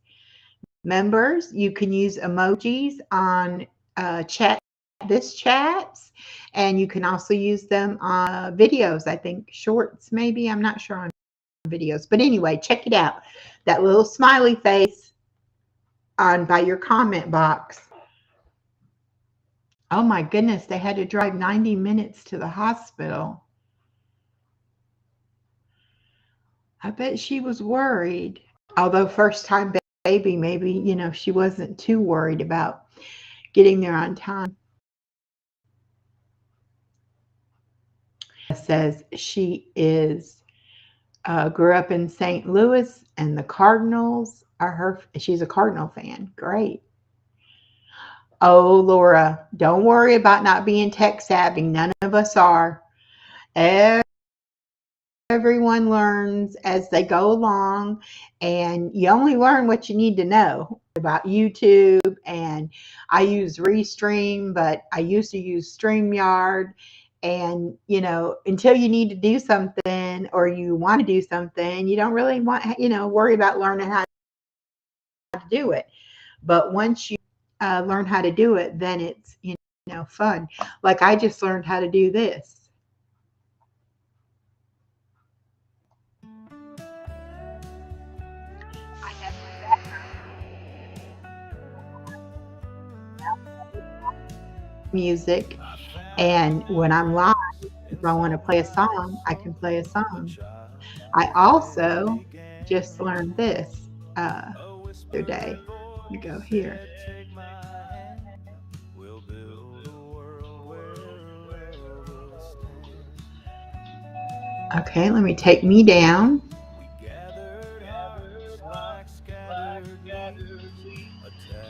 [SPEAKER 2] Members, you can use emojis on chats, and you can also use them on videos. I think shorts, maybe. I'm not sure on videos, but anyway, check it out. That little smiley face on by your comment box. Oh my goodness, they had to drive 90 minutes to the hospital. I bet she was worried. Although first time baby, maybe, you know, she wasn't too worried about getting there on time. Says she is grew up in St. Louis and the Cardinals are her. She's a Cardinal fan. Great. Oh, Laura, don't worry about not being tech savvy. None of us are. Everyone learns as they go along, and you only learn what you need to know about YouTube. And I use Restream, but I used to use StreamYard. And, you know, until you need to do something or you want to do something, you don't really want, you know, worry about learning how to do it. But once you learn how to do it, then it's, you know, fun. Like I just learned how to do this. Music, and when I'm live, if I want to play a song, I can play a song. I also just learned this other day. You go here. Okay, let me take me down.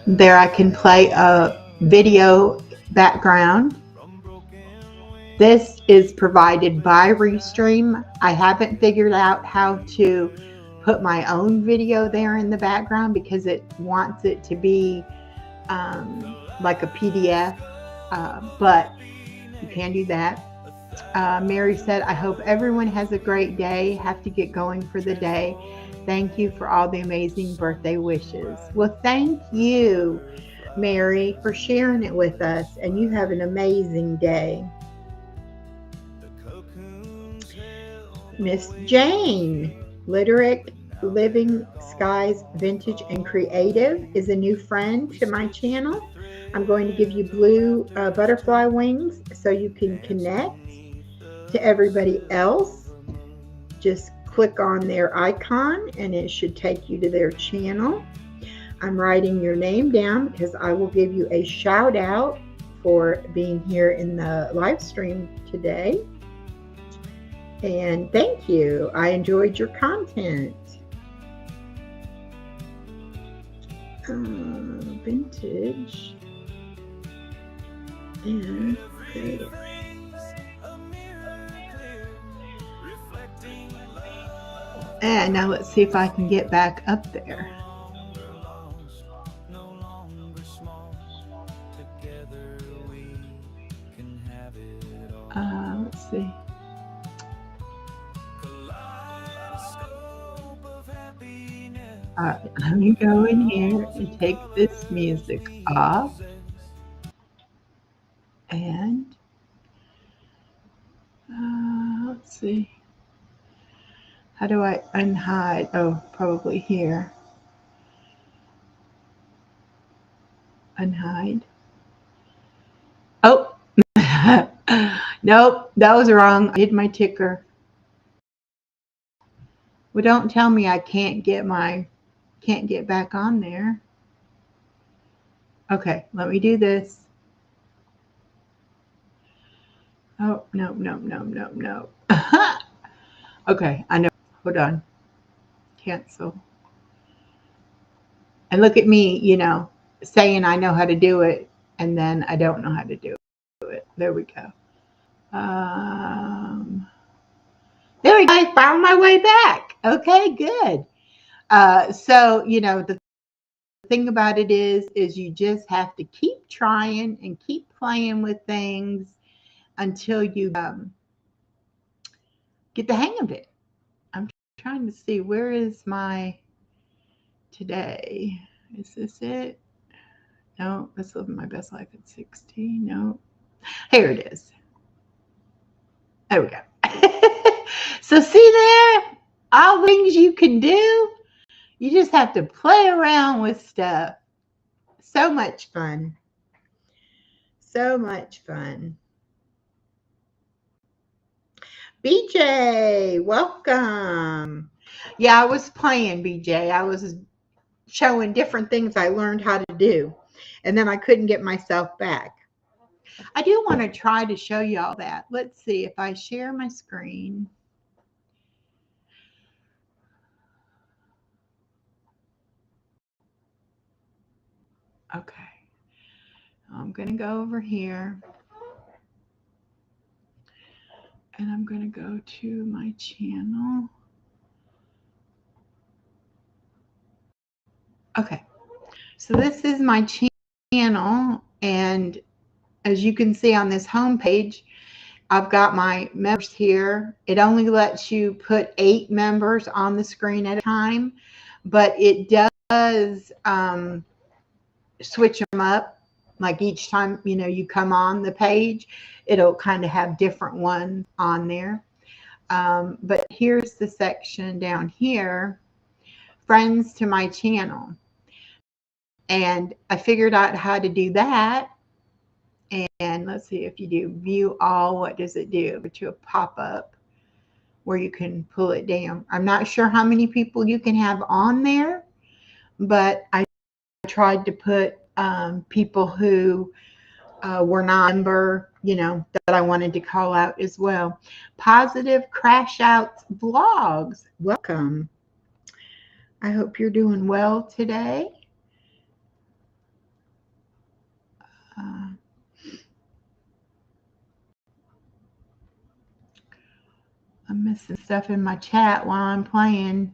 [SPEAKER 2] There I can play a video background. This is provided by Restream. I haven't figured out how to put my own video there in the background because it wants it to be like a PDF, but you can do that. Mary said, I hope everyone has a great day. Have to get going for the day. Thank you for all the amazing birthday wishes. Well, thank you, Mary, for sharing it with us, and you have an amazing day. Miss Jane, Literate Living Skies Vintage and Creative is a new friend to my channel. I'm going to give you blue butterfly wings so you can connect to everybody else. Just click on their icon and it should take you to their channel. I'm writing your name down because I will give you a shout out for being here in the live stream today. And thank you. I enjoyed your content. Vintage and creative. And now let's see if I can get back up there. Let's see. Let me go in here and take this music off. And let's see. How do I unhide? Oh, probably here. Unhide. Oh, nope, that was wrong. I did my ticker. Well, don't tell me I can't get back on there. Okay, let me do this. Oh, no. Okay, I know. Hold on. Cancel. And look at me, saying I know how to do it, and then I don't know how to do it. There we go. There we go. I found my way back. Okay, good. So, the thing about it is you just have to keep trying and keep playing with things until you get the hang of it. I'm trying to see, where is my today? Is this it? No, let's live my best life at 16. No, here it is. There we go. So see there, all things you can do. You just have to play around with stuff. So much fun. So much fun. BJ, welcome. Yeah, I was playing, BJ. I was showing different things I learned how to do, and then I couldn't get myself back. I do want to try to show you all that. Let's see if I share my screen. Okay. I'm going to go over here. And I'm going to go to my channel. Okay. So this is my channel. And as you can see on this home page, I've got my members here. It only lets you put 8 members on the screen at a time, but it does switch them up. Like each time, you come on the page, it'll kind of have different ones on there. But here's the section down here, friends to my channel. And I figured out how to do that. And let's see, if you do view all, what does it do? To a pop-up where you can pull it down. I'm not sure how many people you can have on there, but I tried to put people who were not member, that I wanted to call out as well. Positive Crash Outs Vlogs, welcome. I hope you're doing well today. missing stuff in my chat while I'm playing.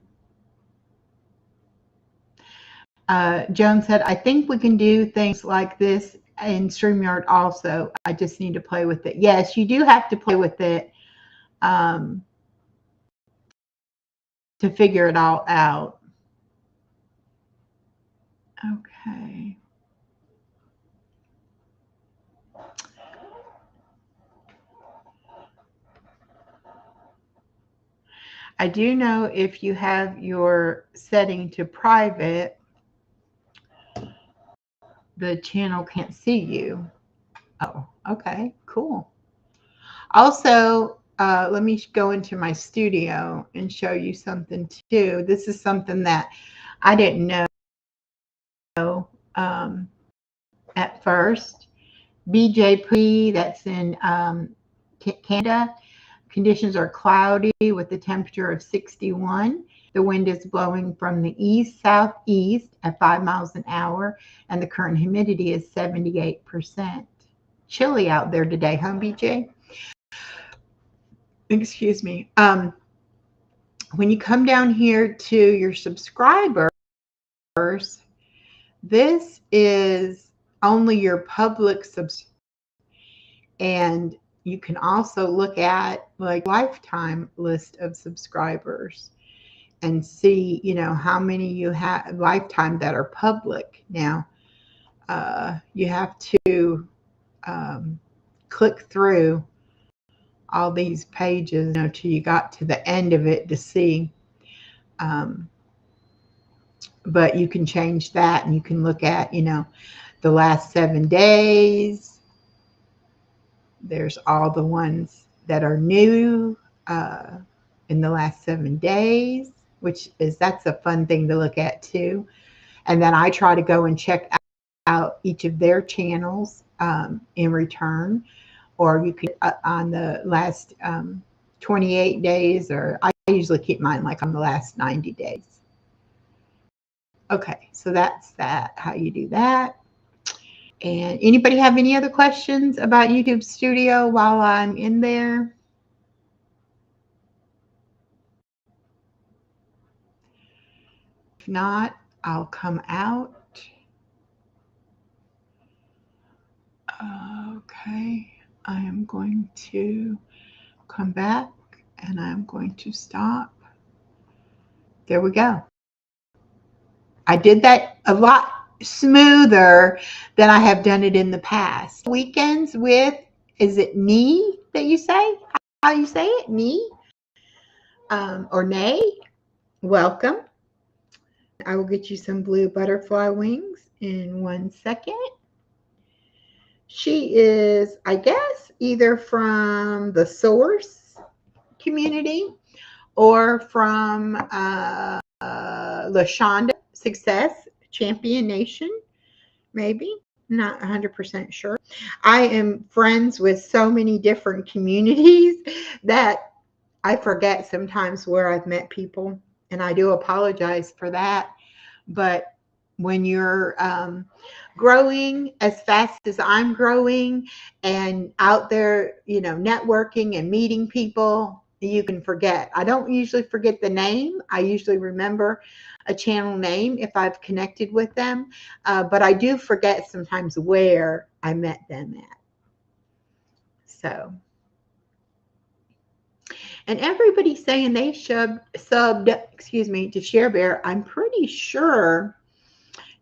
[SPEAKER 2] Joan said, I think we can do things like this in StreamYard also. I just need to play with it. Yes, you do have to play with it to figure it all out. Okay. I do know if you have your setting to private, the channel can't see you. Oh, okay, cool. Also, let me go into my studio and show you something too. This is something that I didn't know at first. BJP, that's in Canada. Conditions are cloudy with a temperature of 61. The wind is blowing from the east-southeast at 5 miles an hour, and the current humidity is 78%. Chilly out there today, huh, BJ? Excuse me. When you come down here to your subscribers, this is only your public subs, and you can also look at like lifetime list of subscribers and see, you know, how many you have lifetime that are public. Now, you have to click through all these pages, you know, till you got to the end of it to see. But you can change that, and you can look at, you know, the last 7 days. There's all the ones that are new in the last 7 days, which is, that's a fun thing to look at too. And then I try to go and check out each of their channels in return, or you could on the last 28 days, or I usually keep mine like on the last 90 days. Okay, so that's that, how you do that. And anybody have any other questions about YouTube Studio while I'm in there? If not, I'll come out. Okay, I am going to come back and I'm going to stop. There we go. I did that a lot smoother than I have done it in the past. Weekends with, is it knee that you say? How you say it? Knee? Or nay? Welcome. I will get you some blue butterfly wings in 1 second. She is, I guess, either from the Source community or from LaShonda Success Champion Nation, maybe. Not 100% sure. I am friends with so many different communities that I forget sometimes where I've met people, and I do apologize for that. But when you're growing as fast as I'm growing and out there, you know, networking and meeting people, you can forget. I don't usually forget the name. I usually remember a channel name if I've connected with them, but I do forget sometimes where I met them at. So, and everybody's saying they subbed, excuse me, to Share Bear. I'm pretty sure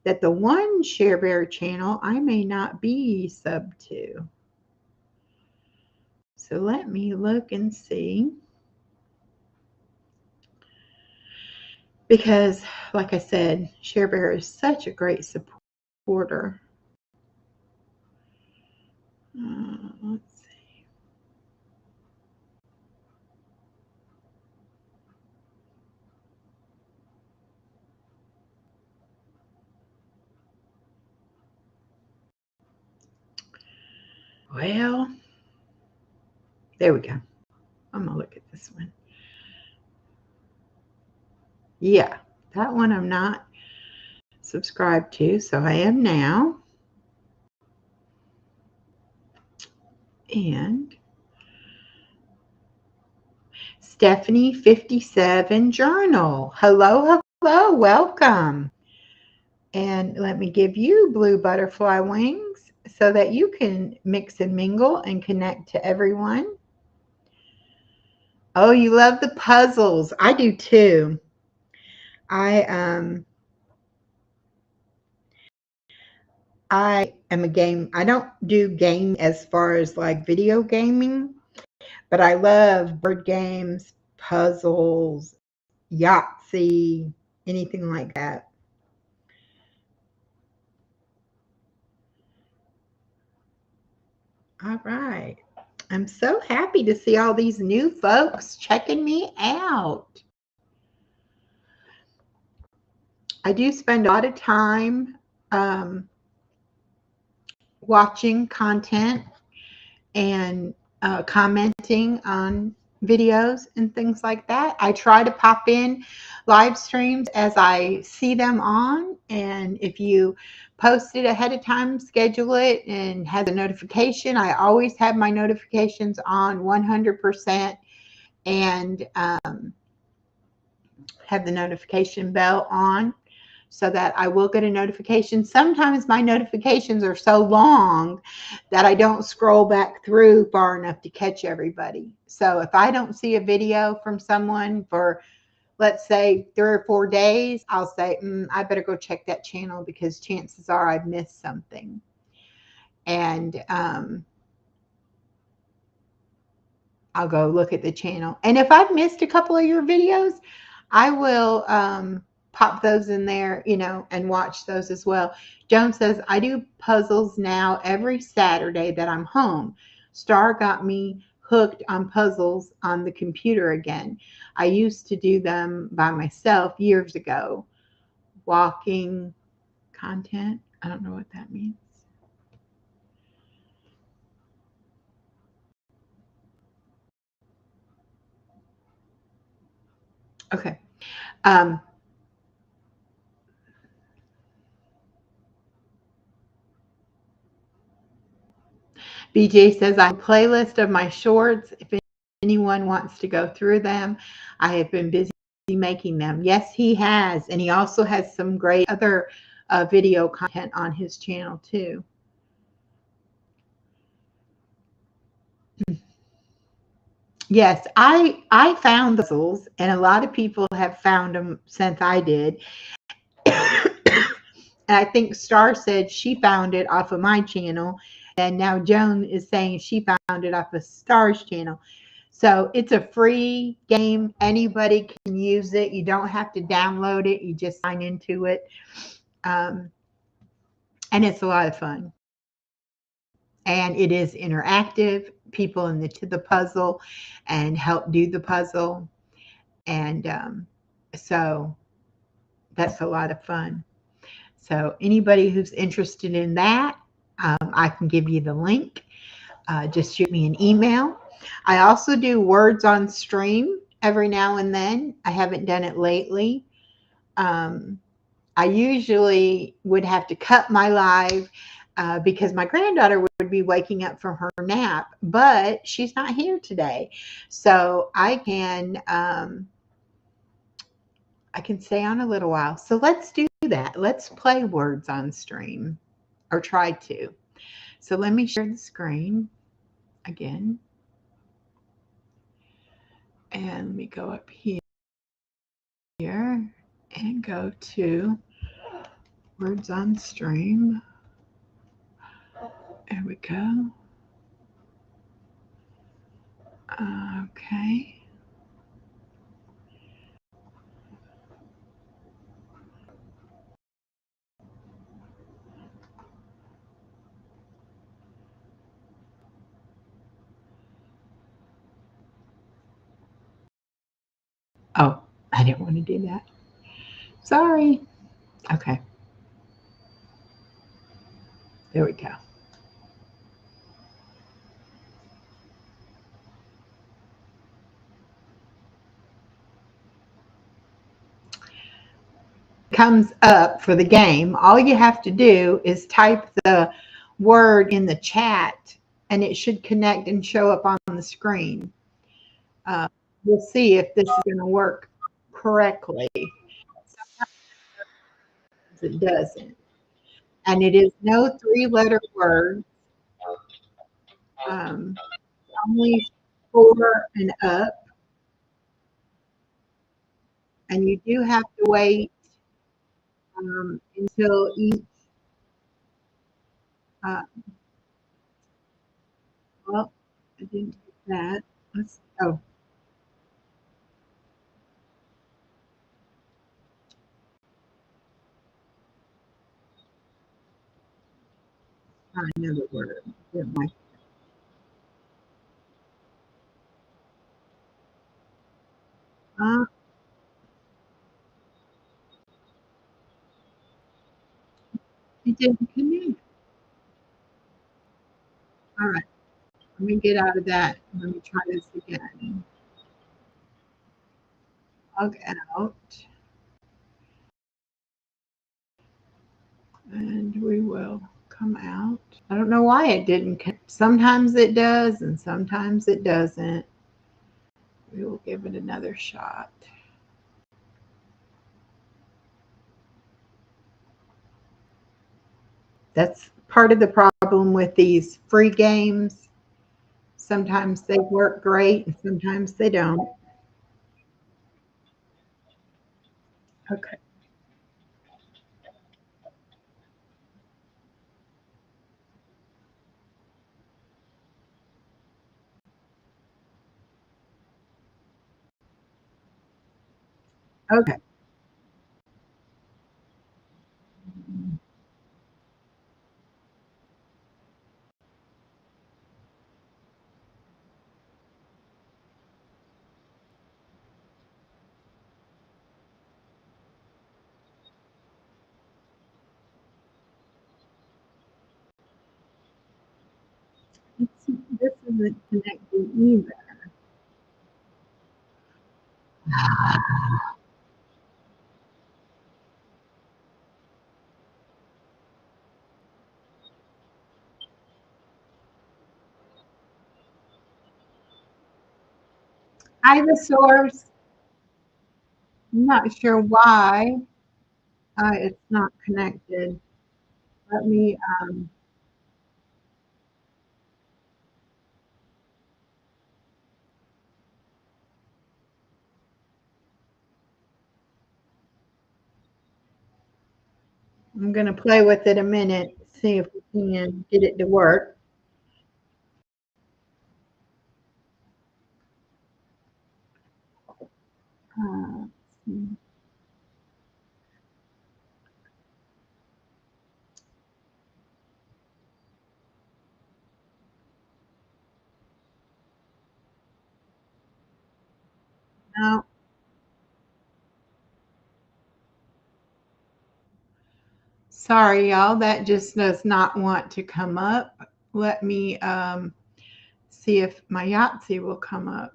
[SPEAKER 2] that the one Share Bear channel I may not be sub to. So let me look and see. Because, like I said, Share Bear is such a great supporter. Let's see. Well, there we go. I'm gonna look at this one. Yeah, that one I'm not subscribed to, so I am now. And Stephanie 57 Journal. Hello, hello, welcome. And let me give you blue butterfly wings so that you can mix and mingle and connect to everyone. Oh, you love the puzzles. I do too. I am a game. I don't do game as far as like video gaming, but I love board games, puzzles, Yahtzee, anything like that. All right. I'm so happy to see all these new folks checking me out. I do spend a lot of time watching content and commenting on videos and things like that. I try to pop in live streams as I see them on, and if you post it ahead of time, schedule it, and have a notification. I always have my notifications on 100% and have the notification bell on so that I will get a notification. Sometimes my notifications are so long that I don't scroll back through far enough to catch everybody. So if I don't see a video from someone for, let's say, 3 or 4 days, I'll say, I better go check that channel because chances are I've missed something. And I'll go look at the channel. And if I've missed a couple of your videos, I will pop those in there, and watch those as well. Joan says, I do puzzles now every Saturday that I'm home. Star got me hooked on puzzles on the computer again. I used to do them by myself years ago. Walking content. I don't know what that means. Okay. BJ says, I have a playlist of my shorts. If anyone wants to go through them, I have been busy making them. Yes, he has. And he also has some great other video content on his channel too. Yes, I found puzzles, and a lot of people have found them since I did. And I think Star said she found it off of my channel, and now Joan is saying she found it off of Star's channel. So it's a free game. Anybody can use it. You don't have to download it. You just sign into it. And it's a lot of fun. And it is interactive. People into the puzzle and help do the puzzle. And so that's a lot of fun. So anybody who's interested in that, I can give you the link. Just shoot me an email. I also do words on stream every now and then. I haven't done it lately. I usually would have to cut my live because my granddaughter would be waking up from her nap, but she's not here today. So I can stay on a little while. So let's do that. Let's play words on stream, or try to. So let me share the screen again. And let me go up here and go to words on stream. There we go. Okay. Oh, I didn't want to do that. Sorry. Okay. There we go. Comes up for the game. All you have to do is type the word in the chat, and it should connect and show up on the screen. we'll see if this is going to work correctly. It doesn't. And it is no three-letter word, um, only four and up. And you do have to wait until each, uh, well, I didn't get that. Oh, another word. Didn't like uh, it didn't connect. All right, let me get out of that. Let me try this again. Log out, and we will come out. I don't know why it didn't connect. Sometimes it does, and sometimes it doesn't. We will give it another shot. That's part of the problem with these free games. Sometimes they work great, and sometimes they don't. Okay. Okay. This isn't connecting either. Hi, the source. I'm not sure why it's not connected. Let me, I'm going to play with it a minute, see if we can get it to work. Uh, no, sorry, y'all. That just does not want to come up. Let me see if my Yahtzee will come up.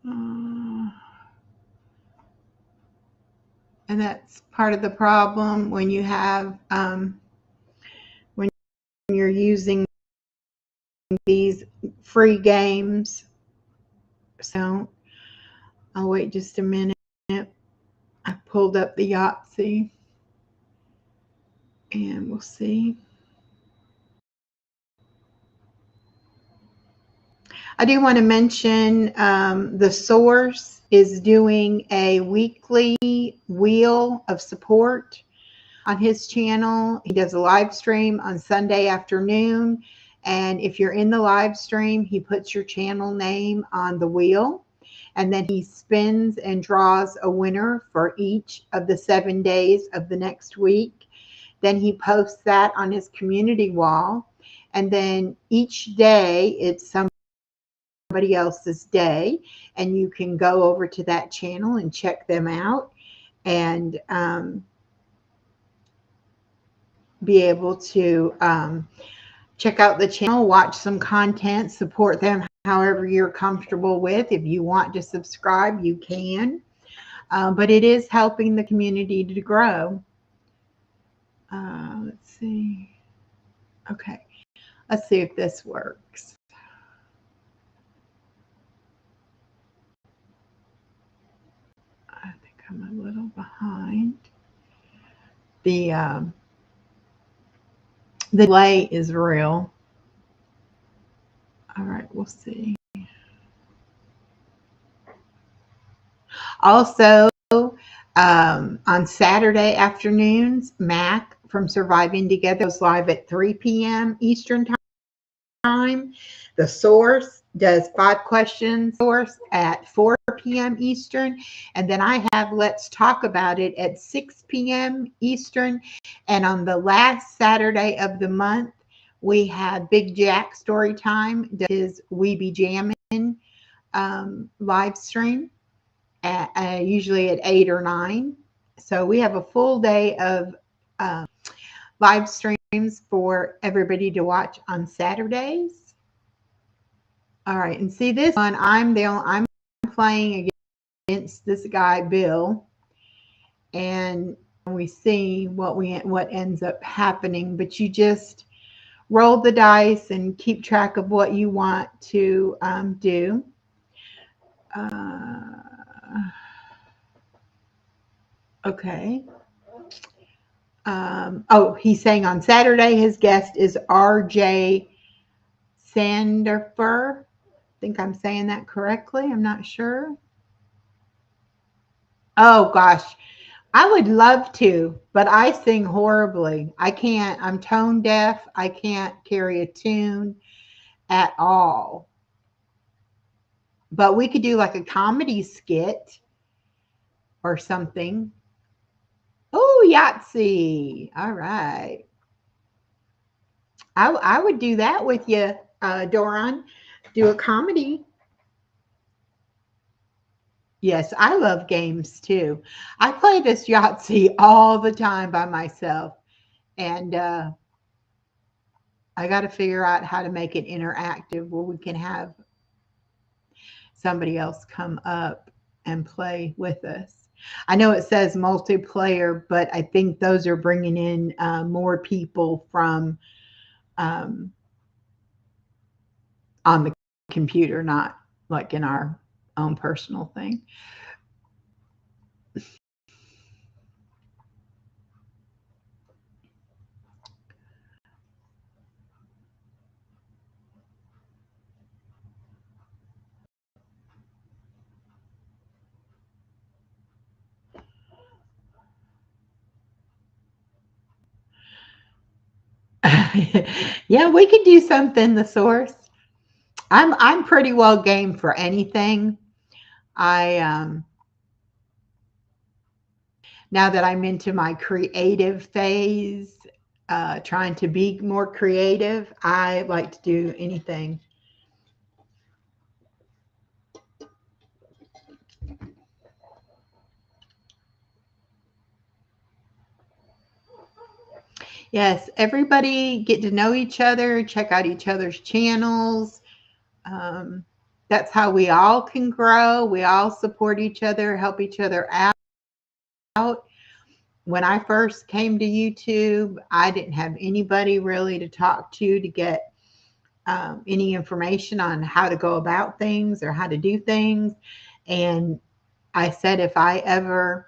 [SPEAKER 2] Uh, and that's part of the problem when you have when you're using these free games. So I'll wait just a minute. I pulled up the Yahtzee and we'll see. I do want to mention the source is doing a weekly wheel of support on his channel. He does a live stream on Sunday afternoon. And if you're in the live stream, he puts your channel name on the wheel. And then he spins and draws a winner for each of the 7 days of the next week. Then he posts that on his community wall. And then each day it's somebody else's day. And you can go over to that channel and check them out and be able to check out the channel, watch some content, support them however you're comfortable with. If you want to subscribe, you can. But it is helping the community to grow. Let's see. Okay. Let's see if this works. I'm a little behind. The delay is real. All right, we'll see. Also, on Saturday afternoons, Mac from Surviving Together goes live at 3 p.m. Eastern Time. The Source does 5 questions source at 4 p.m. Eastern. And then I have Let's Talk About It at 6 p.m. Eastern. And on the last Saturday of the month, we have Big Jack Story Time. That is We Be Jammin' live stream, usually at 8 or 9. So we have a full day of live streams for everybody to watch on Saturdays. All right, and see this one, I'm playing against this guy Bill, and we see what ends up happening. But you just roll the dice and keep track of what you want to do. Okay. Oh, he's saying on Saturday his guest is R.J. Sandifer. I think I'm saying that correctly. I'm not sure. Oh gosh, I would love to, but I sing horribly. I can't. I'm tone deaf. I can't carry a tune at all. But we could do like a comedy skit or something. Oh, Yahtzee. All right. I would do that with you, Doron. Do a comedy. Yes, I love games too. I play this Yahtzee all the time by myself. And I got to figure out how to make it interactive where we can have somebody else come up and play with us. I know it says multiplayer, but I think those are bringing in more people from on the computer, not like in our own personal thing. Yeah, we could do something, the Source. I'm pretty well game for anything. I now that I'm into my creative phase, trying to be more creative, I like to do anything. Yes, everybody get to know each other, check out each other's channels. Um, that's how we all can grow. We all support each other, help each other out. When I first came to YouTube, I didn't have anybody really to talk to get any information on how to go about things or how to do things. And I said if I ever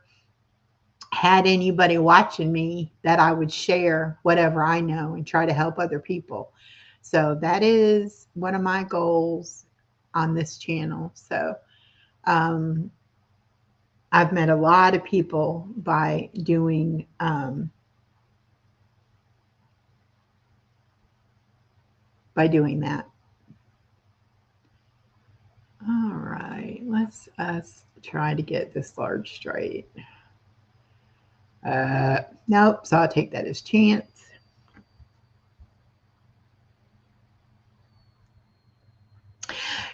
[SPEAKER 2] had anybody watching me, that I would share whatever I know and try to help other people. So that is one of my goals on this channel. So I've met a lot of people by doing that. All right, let's try to get this large straight. Nope, so I'll take that as chance.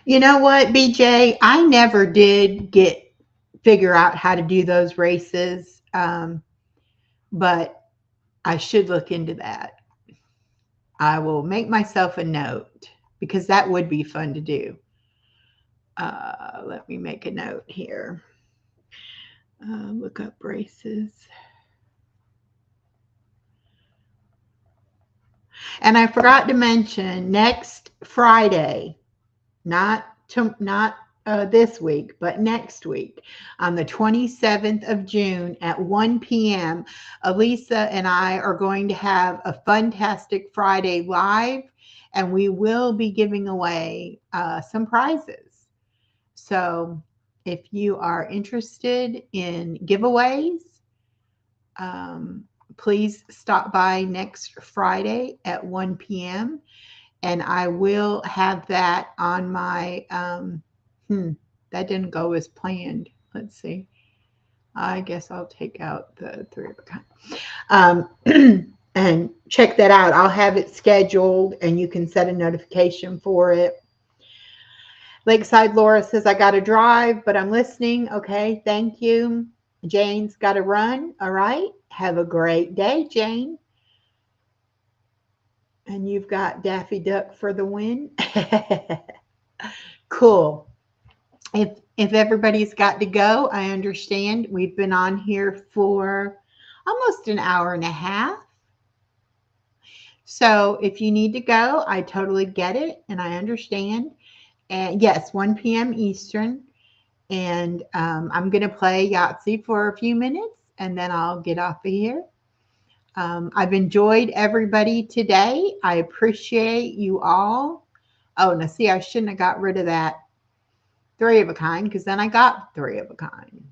[SPEAKER 2] You know what, BJ? I never did figure out how to do those races, but I should look into that. I will make myself a note because that would be fun to do. Let me make a note here. Look up races. And I forgot to mention next Friday, not this week, but next week on the 27th of June at 1 p.m. Elisa and I are going to have a Fantastic Friday live, and we will be giving away some prizes. So if you are interested in giveaways, um, please stop by next Friday at 1 p.m. and I will have that on my, that didn't go as planned. Let's see. I guess I'll take out the three of a kind. And check that out. I'll have it scheduled and you can set a notification for it. Lakeside Laura says, I got to drive, but I'm listening. Okay, thank you. Jane's got to run. All right. Have a great day, Jane. And you've got Daffy Duck for the win. Cool. If everybody's got to go, I understand. We've been on here for almost an hour and a half. So if you need to go, I totally get it and I understand. And yes, 1 p.m. Eastern. And I'm going to play Yahtzee for a few minutes and then I'll get off of here. I've enjoyed everybody today. I appreciate you all. Oh, now see, I shouldn't have got rid of that three of a kind because then I got three of a kind.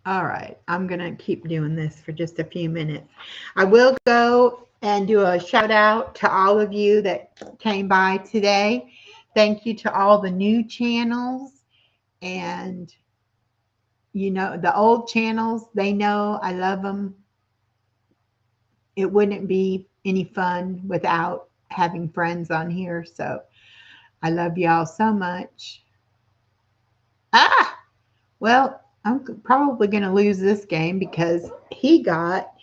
[SPEAKER 2] All right, I'm going to keep doing this for just a few minutes. I will go and do a shout out to all of you that came by today. Thank you to all the new channels and, you know, the old channels. They know I love them. It wouldn't be any fun without having friends on here. So I love y'all so much. Well, I'm probably going to lose this game because he got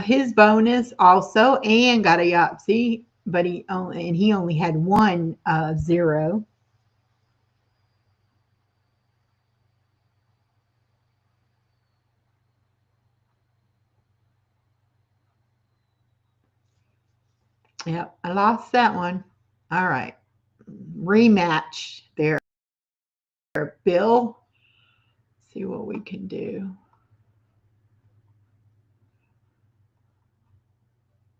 [SPEAKER 2] his bonus also and got a Yahtzee, but he only had one 0. Yep, I lost that one. All right, rematch there, Bill. See what we can do.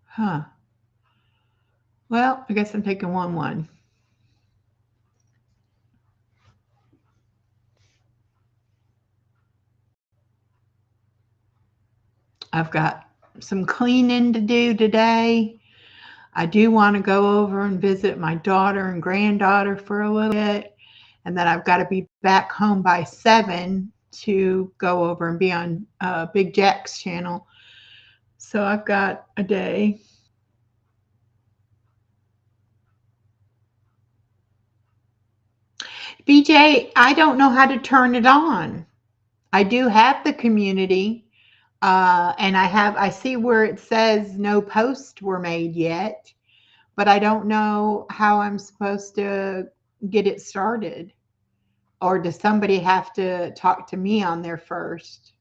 [SPEAKER 2] Huh. Well, I guess I'm taking 1-1. I've got some cleaning to do today. I do want to go over and visit my daughter and granddaughter for a little bit. And then I've got to be back home by 7 to go over and be on Big Jack's channel. So I've got a day. BJ, I don't know how to turn it on. I do have the community, and I see where it says no posts were made yet, but I don't know how I'm supposed to get it started. Or does somebody have to talk to me on there first?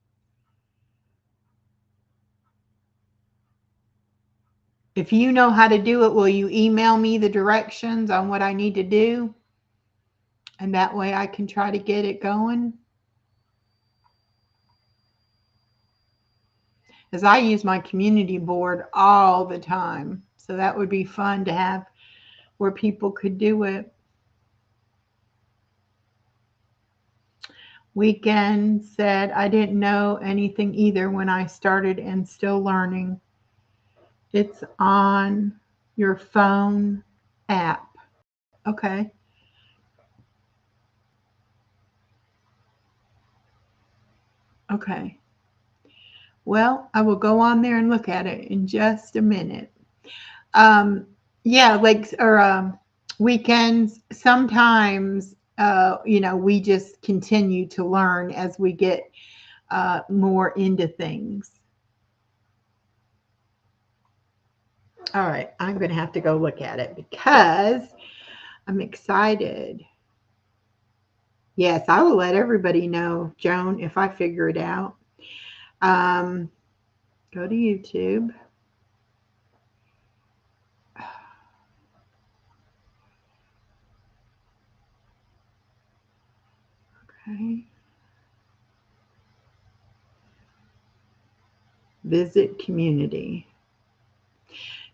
[SPEAKER 2] If you know how to do it, will you email me the directions on what I need to do? And that way I can try to get it going. Because I use my community board all the time. So that would be fun to have where people could do it. Weekend said, I didn't know anything either when I started and still learning. It's on your phone app. Okay. Okay. Well, I will go on there and look at it in just a minute. Yeah, like weekends. Sometimes, we just continue to learn as we get more into things. All right, I'm going to have to go look at it because I'm excited. Yes, I will let everybody know, Joan, if I figure it out. Go to YouTube. Okay. Visit community.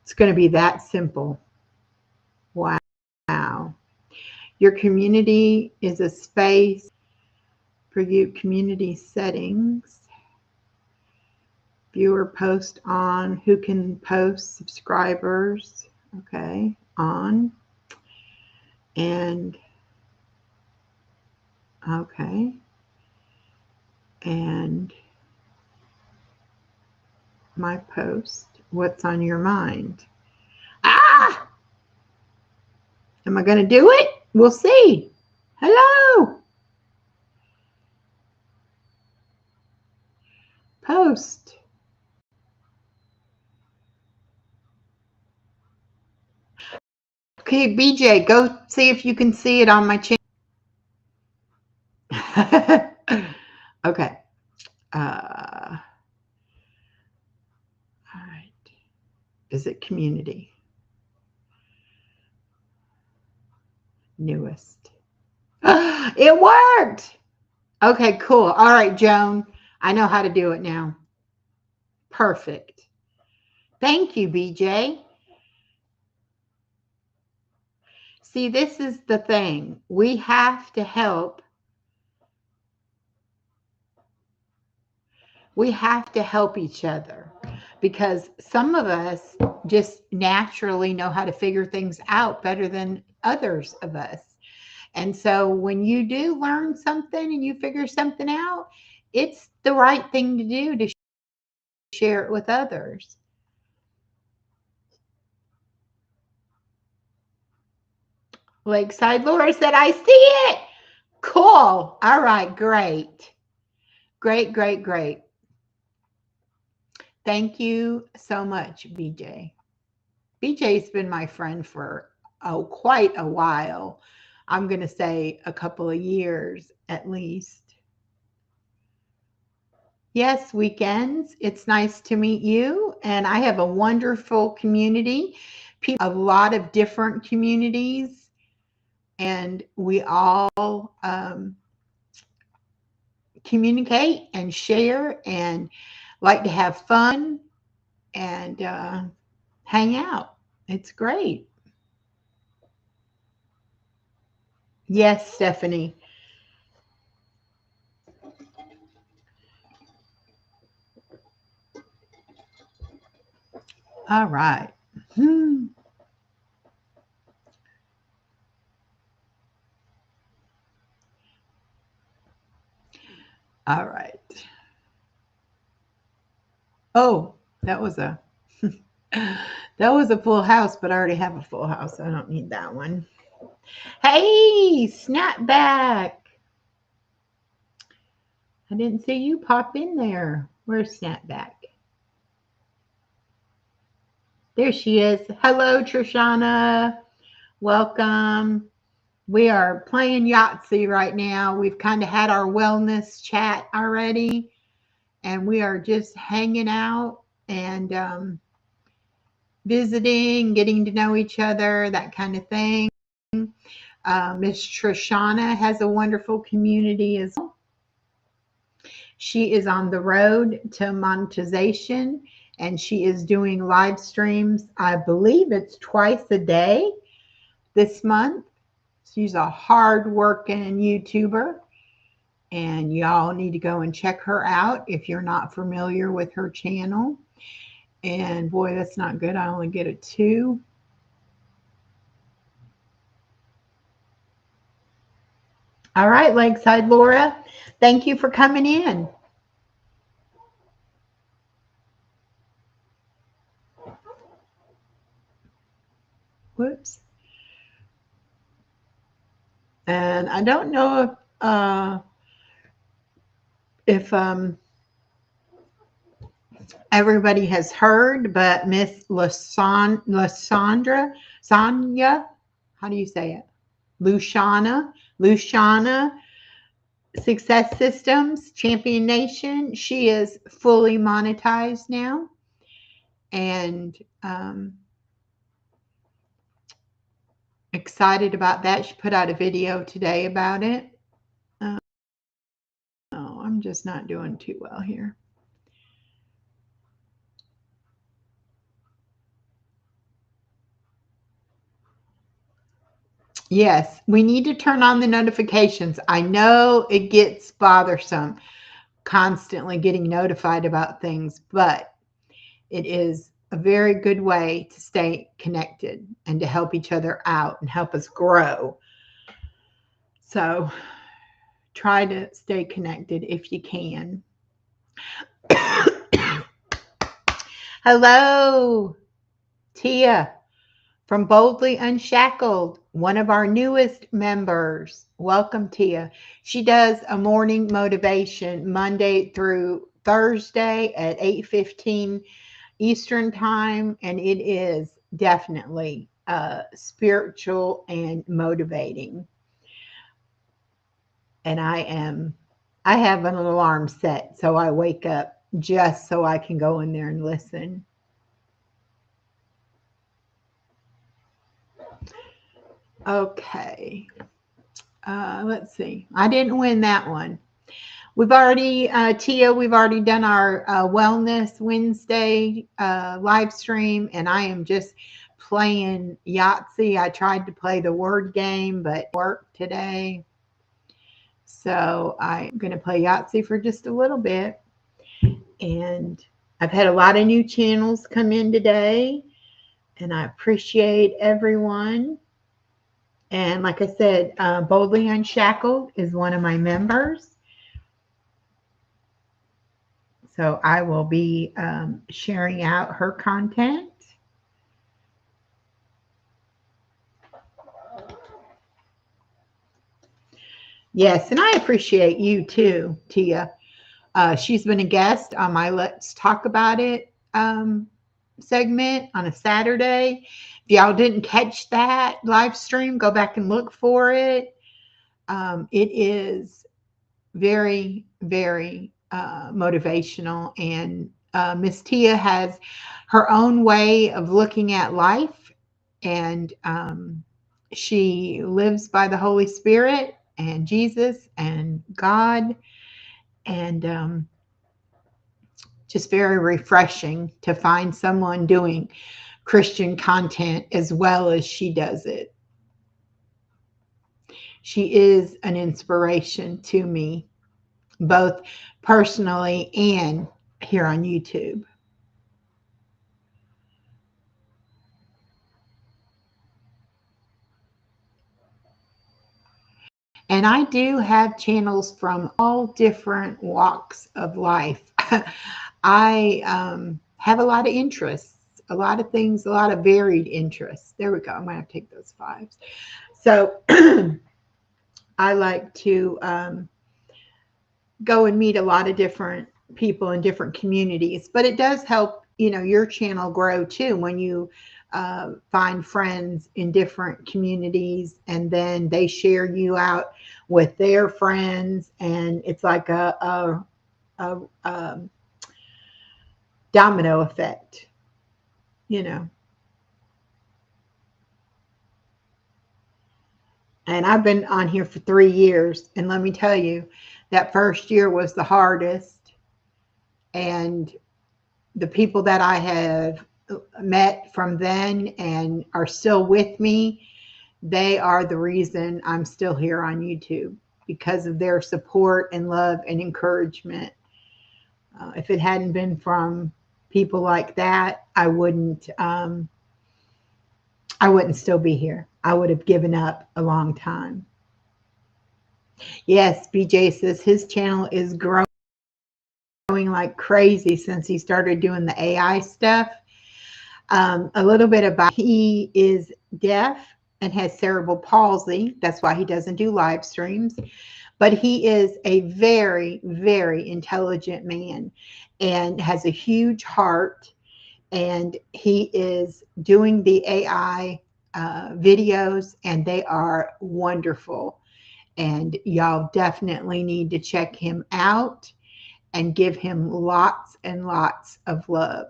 [SPEAKER 2] It's going to be that simple. Wow. Your community is a space. Preview community settings. Viewer post on. Who can post? Subscribers. Okay. On. And okay. And my post. What's on your mind? Ah! Am I going to do it? We'll see. Hello. Post. Okay, BJ, go see if you can see it on my channel. Okay. All right. Visit community. Newest. It worked. Okay, cool. All right, Joan. I know how to do it now. Perfect. Thank you, BJ. See, this is the thing. We have to help. We have to help each other because some of us just naturally know how to figure things out better than others of us. And so when you do learn something and you figure something out, it's the right thing to do to share it with others. Lakeside Laura said, I see it. Cool. All right, great. Great, great, great. Thank you so much, BJ. BJ's been my friend for quite a while. I'm going to say a couple of years at least. Yes, weekends. It's nice to meet you. And I have a wonderful community, people, a lot of different communities, and we all communicate and share and like to have fun and hang out. It's great. Yes, Stephanie. All right. All right. Oh, that was a that was a full house, but I already have a full house. So I don't need that one. Hey, Snapback. I didn't see you pop in there. Where's Snapback? There she is. Hello, Trishana. Welcome. We are playing Yahtzee right now. We've kind of had our wellness chat already, and we are just hanging out and visiting, getting to know each other, that kind of thing. Miss Trishana has a wonderful community as well. She is on the road to monetization, and she is doing live streams. I believe it's twice a day this month. She's a hard-working YouTuber, and y'all need to go and check her out if you're not familiar with her channel. And boy, that's not good. I only get a 2. All right, Lakeside Laura, thank you for coming in. Whoops. And I don't know if everybody has heard, but Miss Sonya, how do you say it? Luciana Success Systems Champion Nation. She is fully monetized now, and excited about that. She put out a video today about it. just not doing too well here. Yes, we need to turn on the notifications. I know it gets bothersome constantly getting notified about things, but it is a very good way to stay connected and to help each other out and help us grow. So try to stay connected if you can. Hello, Tia from Boldly Unshackled, one of our newest members. Welcome, Tia. She does a morning motivation Monday through Thursday at 8:15 Eastern time, and it is definitely spiritual and motivating. And I have an alarm set, so I wake up just so I can go in there and listen. Okay. Let's see. I didn't win that one. We've already, Tia, we've already done our Wellness Wednesday live stream, and I am just playing Yahtzee. I tried to play the word game, but it worked today. So I'm going to play Yahtzee for just a little bit. And I've had a lot of new channels come in today, and I appreciate everyone. And like I said, Boldly Unshackled is one of my members. So I will be sharing out her content. Yes, and I appreciate you too, Tia. She's been a guest on my Let's Talk About It segment on a Saturday. If y'all didn't catch that live stream, go back and look for it. It is very, very motivational. And Miss Tia has her own way of looking at life. And she lives by the Holy Spirit and Jesus and God. And just very refreshing to find someone doing Christian content as well as she does it. She is an inspiration to me, both personally and here on YouTube. And I do have channels from all different walks of life. I have a lot of interests, a lot of things, a lot of varied interests. There we go. I'm going to have to take those fives. So I like to go and meet a lot of different people in different communities, but it does help, your channel grow too when you find friends in different communities, and then they share you out with their friends, and it's like a domino effect, you know. And I've been on here for 3 years, and let me tell you, that first year was the hardest. And the people that I have met from then and are still with me, they are the reason I'm still here on YouTube, because of their support and love and encouragement. If it hadn't been from people like that, I wouldn't still be here. I would have given up a long time. Yes, BJ says his channel is growing like crazy since he started doing the AI stuff. A little bit about, he is deaf and has cerebral palsy. That's why he doesn't do live streams. But he is a very, very intelligent man and has a huge heart. And he is doing the AI videos, and they are wonderful. And y'all definitely need to check him out and give him lots and lots of love.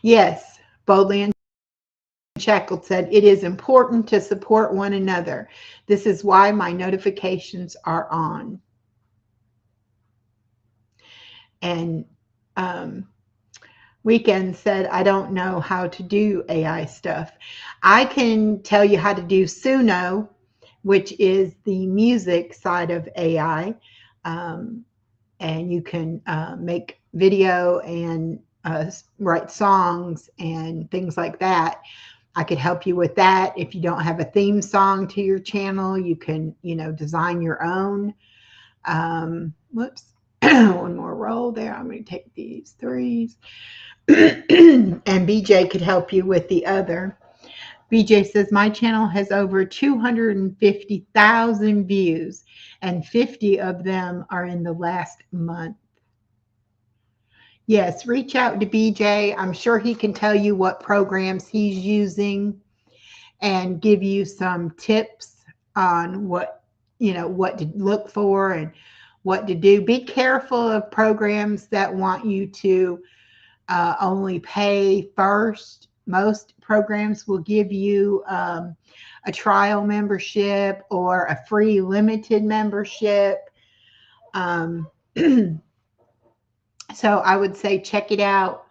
[SPEAKER 2] Yes, Boldly Shackled said, it is important to support one another. This is why my notifications are on. And Weekend said, I don't know how to do AI stuff. I can tell you how to do Suno, which is the music side of AI. And you can make video and write songs and things like that. I could help you with that. If you don't have a theme song to your channel, you can, design your own. Whoops. One more roll there. I'm going to take these threes. And BJ could help you with the other. BJ says, my channel has over 250,000 views, and 50 of them are in the last month. Yes, reach out to BJ. I'm sure he can tell you what programs he's using and give you some tips on what to look for and what to do. Be careful of programs that want you to only pay first. Most programs will give you a trial membership or a free limited membership. So I would say check it out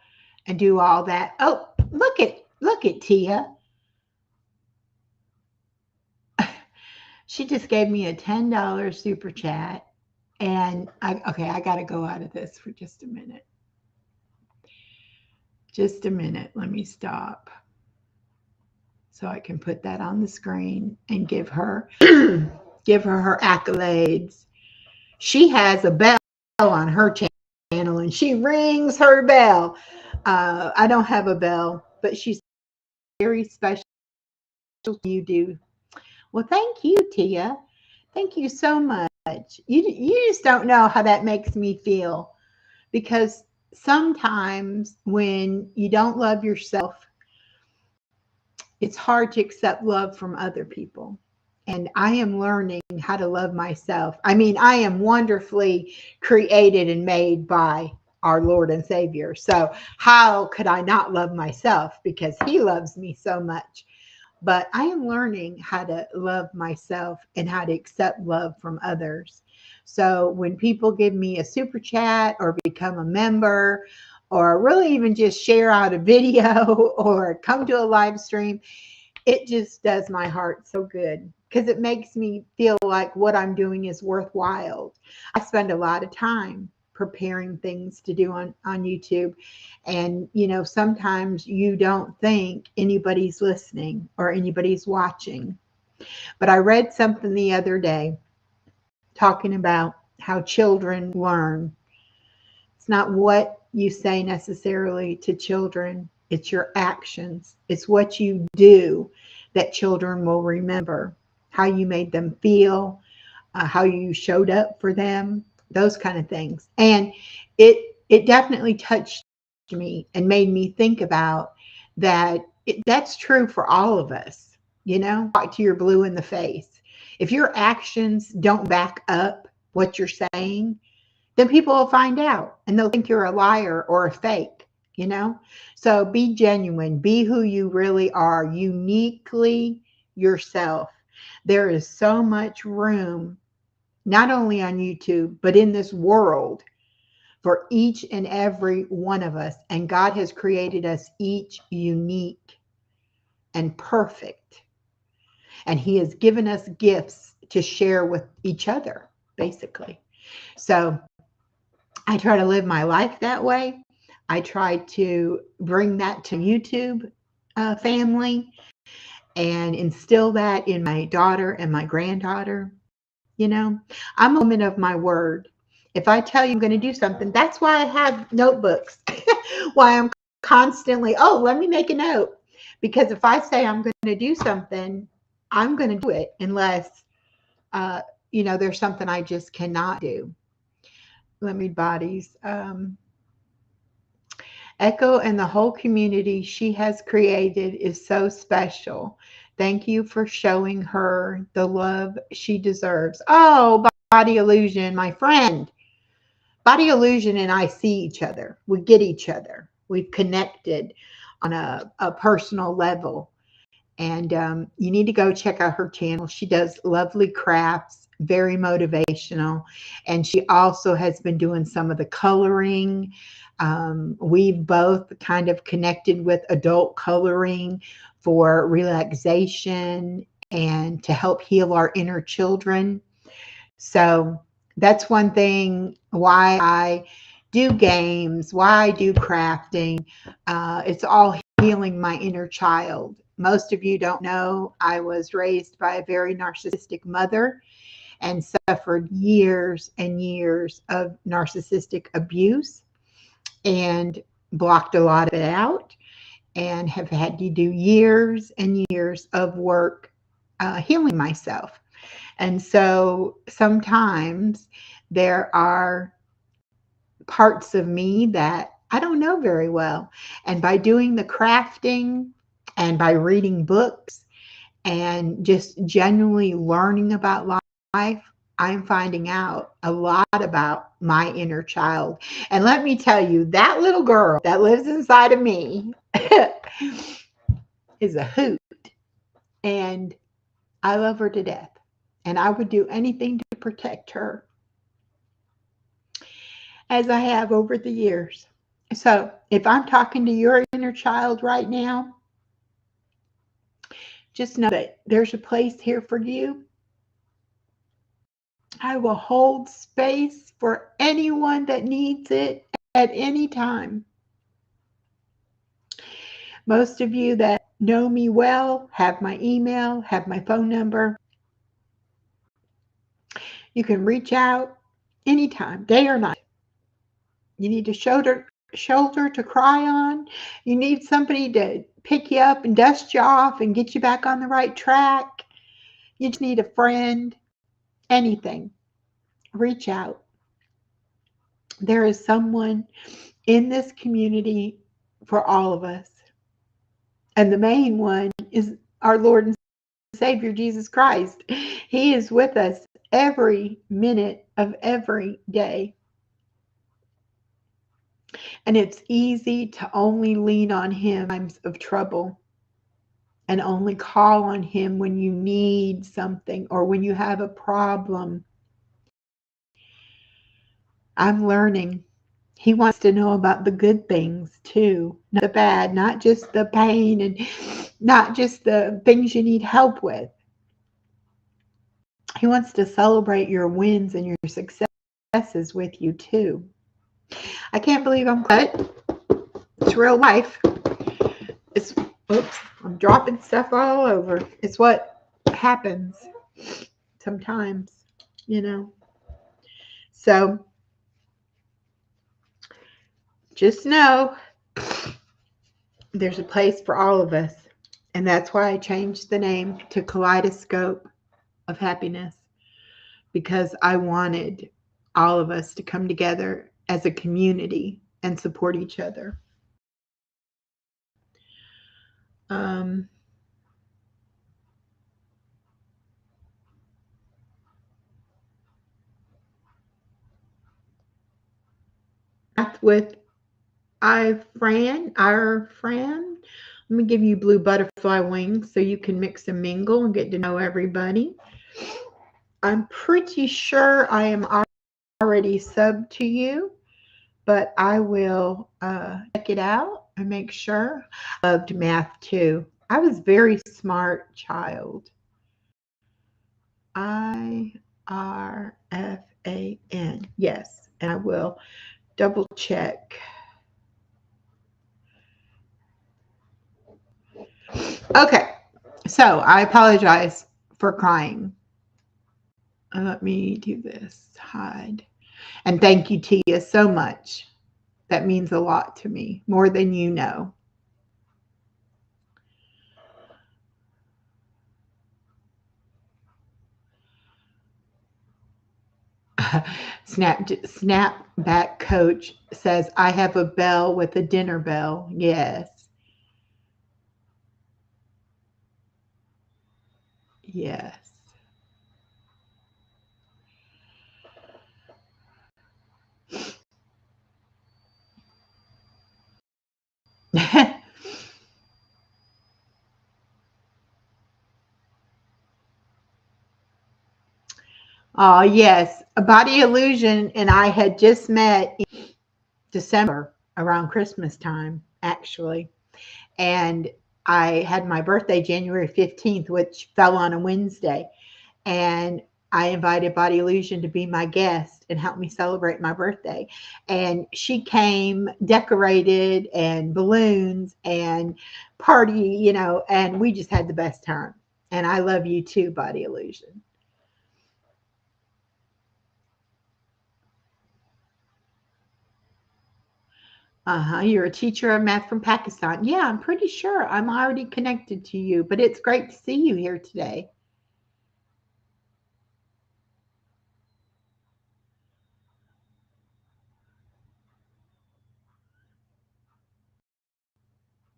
[SPEAKER 2] and do all that. Oh, look at Tia. She just gave me a $10 super chat. And I got to go out of this for just a minute. Just a minute. Let me stop so I can put that on the screen and give her her accolades. She has a bell on her channel and she rings her bell. I don't have a bell, but she's very special. You do. Well, thank you, Tia. Thank you so much. You just don't know how that makes me feel, because sometimes when you don't love yourself, it's hard to accept love from other people. And I am learning how to love myself. I mean, I am wonderfully created and made by our Lord and Savior. So how could I not love myself, because he loves me so much? But I am learning how to love myself and how to accept love from others. So when people give me a super chat or become a member, or really even just share out a video or come to a live stream, it just does my heart so good, because it makes me feel like what I'm doing is worthwhile. I spend a lot of time preparing things to do on YouTube. And, sometimes you don't think anybody's listening or anybody's watching. But I read something the other day talking about how children learn. It's not what you say necessarily to children. It's your actions. It's what you do that children will remember. How you made them feel, how you showed up for them, those kind of things. And it definitely touched me and made me think about that. That's true for all of us. Talk to your blue in the face. If your actions don't back up what you're saying, then people will find out and they'll think you're a liar or a fake. So be genuine, be who you really are, uniquely yourself. There is so much room, not only on YouTube, but in this world, for each and every one of us. And God has created us each unique and perfect. And he has given us gifts to share with each other, basically. So I try to live my life that way. I try to bring that to YouTube family and instill that in my daughter and my granddaughter. I'm a woman of my word. If I tell you I'm going to do something, that's why I have notebooks. Why I'm constantly, let me make a note. Because if I say I'm going to do something, I'm going to do it, unless, there's something I just cannot do. Let me bodies. Echo and the whole community she has created is so special. Thank you for showing her the love she deserves. Oh, Body Illusion, my friend. Body Illusion and I see each other. We get each other. We've connected on a personal level. And you need to go check out her channel. She does lovely crafts, very motivational. And she also has been doing some of the coloring. We've both kind of connected with adult coloring for relaxation and to help heal our inner children. So that's one thing why I do games, why I do crafting. It's all healing my inner child. Most of you don't know I was raised by a very narcissistic mother and suffered years and years of narcissistic abuse and blocked a lot of it out and have had to do years and years of work healing myself. And so sometimes there are parts of me that I don't know very well. And by doing the crafting and by reading books and just genuinely learning about life, I'm finding out a lot about my inner child. And let me tell you, that little girl that lives inside of me is a hoot. And I love her to death. And I would do anything to protect her, as I have over the years. So if I'm talking to your inner child right now, just know that there's a place here for you. I will hold space for anyone that needs it at any time. Most of you that know me well have my email, have my phone number. You can reach out anytime, day or night. You need a shoulder to cry on. You need somebody to pick you up and dust you off and get you back on the right track. You just need a friend. Anything. Reach out. There is someone in this community for all of us. And the main one is our Lord and Savior, Jesus Christ. He is with us every minute of every day. And it's easy to only lean on Him in times of trouble and only call on Him when you need something or when you have a problem. I'm learning. He wants to know about the good things too, not the bad, not just the pain and not just the things you need help with. He wants to celebrate your wins and your successes with you too. I can't believe I'm cut. It's real life. Oops, I'm dropping stuff all over. It's what happens sometimes, you know. So just know there's a place for all of us. And that's why I changed the name to Kaleidoscope of Happiness, because I wanted all of us to come together as a community and support each other. With our friend. Let me give you blue butterfly wings so you can mix and mingle and get to know everybody. I'm pretty sure I am already subbed to you, but I will check it out and make sure. I loved math too. I was a very smart child. IRFAN. Yes, and I will double check. Okay, so I apologize for crying. Let me do this. Hide. And thank you, Tia, so much. That means a lot to me, more than you know. Snapback coach says, I have a bell with a dinner bell. Yes. Yes. Oh, yes. Body Illusion and I had just met in December around Christmas time, actually. And I had my birthday January 15th, which fell on a Wednesday. And I invited Body Illusion to be my guest and help me celebrate my birthday. And she came decorated and balloons and party, and we just had the best time. And I love you too, Body Illusion. Uh-huh. You're a teacher of math from Pakistan. Yeah, I'm pretty sure I'm already connected to you, but it's great to see you here today.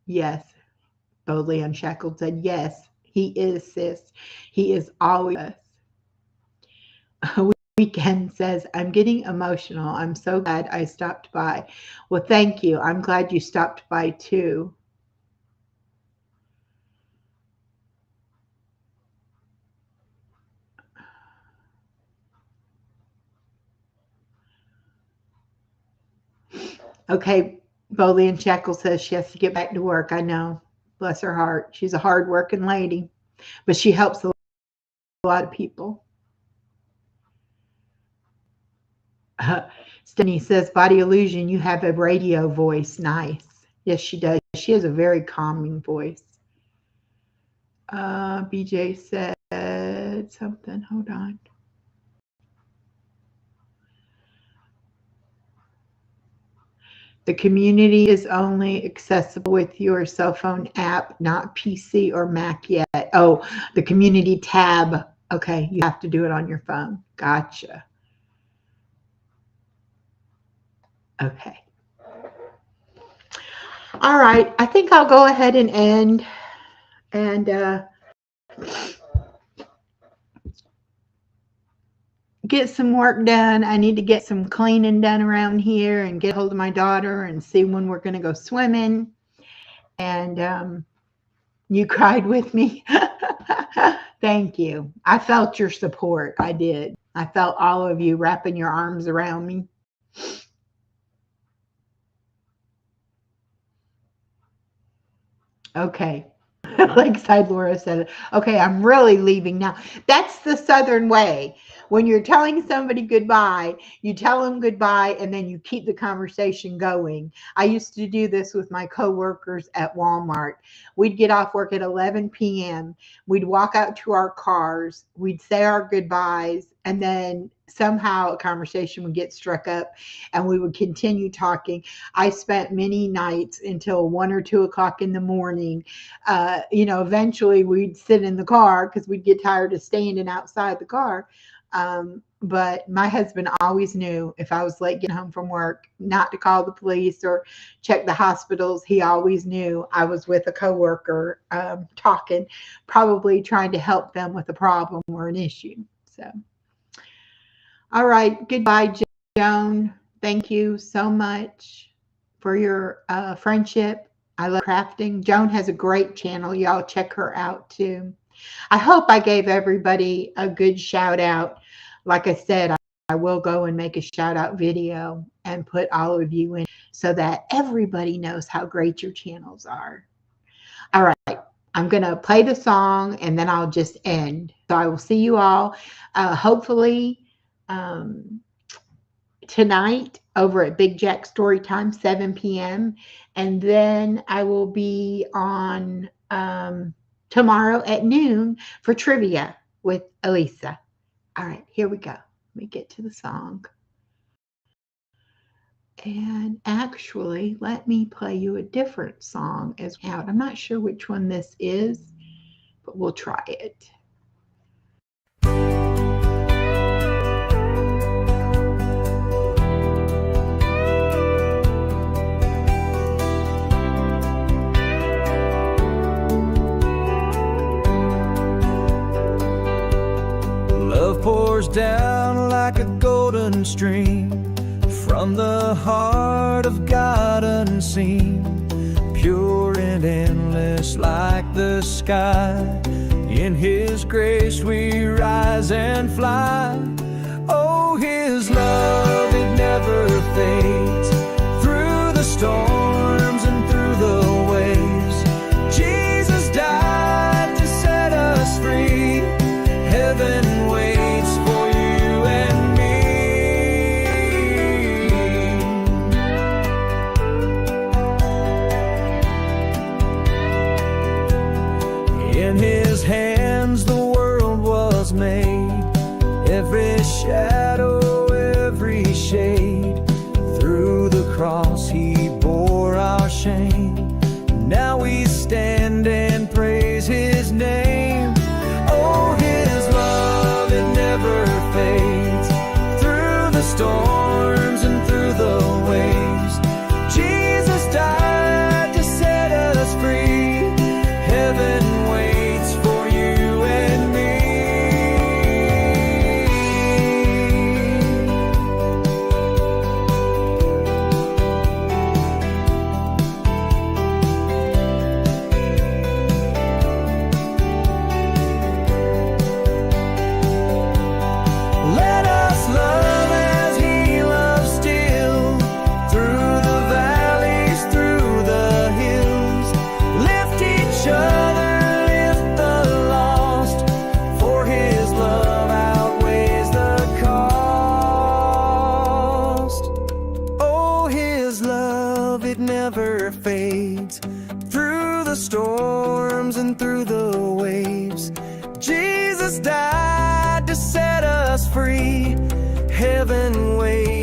[SPEAKER 2] Yes. Boldly Unshackled said, yes, he is, sis. He is always us. Weekend says, I'm getting emotional. I'm so glad I stopped by. Well, thank you. I'm glad you stopped by too. Okay, Bolian Shackle says she has to get back to work. I know. Bless her heart. She's a hard-working lady, but she helps a lot of people. Stephanie says, Body Illusion, you have a radio voice. Nice. Yes, she does. She has a very calming voice. BJ said something. Hold on. The community is only accessible with your cell phone app, not PC or Mac yet. Oh, the community tab. Okay, you have to do it on your phone. Gotcha. Okay. All right. I think I'll go ahead and end and get some work done. I need to get some cleaning done around here and get hold of my daughter and see when we're going to go swimming. And you cried with me. Thank you. I felt your support. I did. I felt all of you wrapping your arms around me. Okay. Lakeside Laura said, okay, I'm really leaving now. That's the Southern way. When you're telling somebody goodbye, you tell them goodbye and then you keep the conversation going. I used to do this with my coworkers at Walmart. We'd get off work at 11 p.m. We'd walk out to our cars. We'd say our goodbyes, and then somehow a conversation would get struck up and we would continue talking. I spent many nights until 1 or 2 o'clock in the morning. Eventually we'd sit in the car because we'd get tired of standing outside the car. But my husband always knew if I was late getting home from work, not to call the police or check the hospitals. He always knew I was with a coworker talking, probably trying to help them with a problem or an issue. So, all right. Goodbye, Joan. Thank you so much for your friendship. I love crafting. Joan has a great channel. Y'all check her out too. I hope I gave everybody a good shout out. Like I said, I will go and make a shout out video and put all of you in so that everybody knows how great your channels are. All right. I'm going to play the song and then I'll just end. So I will see you all hopefully tonight over at Big Jack Storytime, 7 p.m. And then I will be on tomorrow at noon for trivia with Elisa. All right, here we go. Let me get to the song. And actually, let me play you a different song as well. I'm not sure which one this is, but we'll try it.
[SPEAKER 1] Pours down like a golden stream from the heart of God unseen, pure and endless like the sky. In His grace we rise and fly. His love, it never fades. Through the storms and through the waves, Jesus died to set us free. Heaven waits for you and me. In His hands the world was made, every shadow, every shade. Through the cross He bore our shame. Now we stand and praise His name. Oh, His love, it never fades. Through the storms and through the waves, Jesus died to set us free. Heaven waits for you and me. Let us love as He loves still. Through the valleys, through the hills, lift each other, lift the lost. For His love outweighs the cost. Oh, His love, it never fades. Through the storms and through the waves, Jesus died to set us free. Heaven waits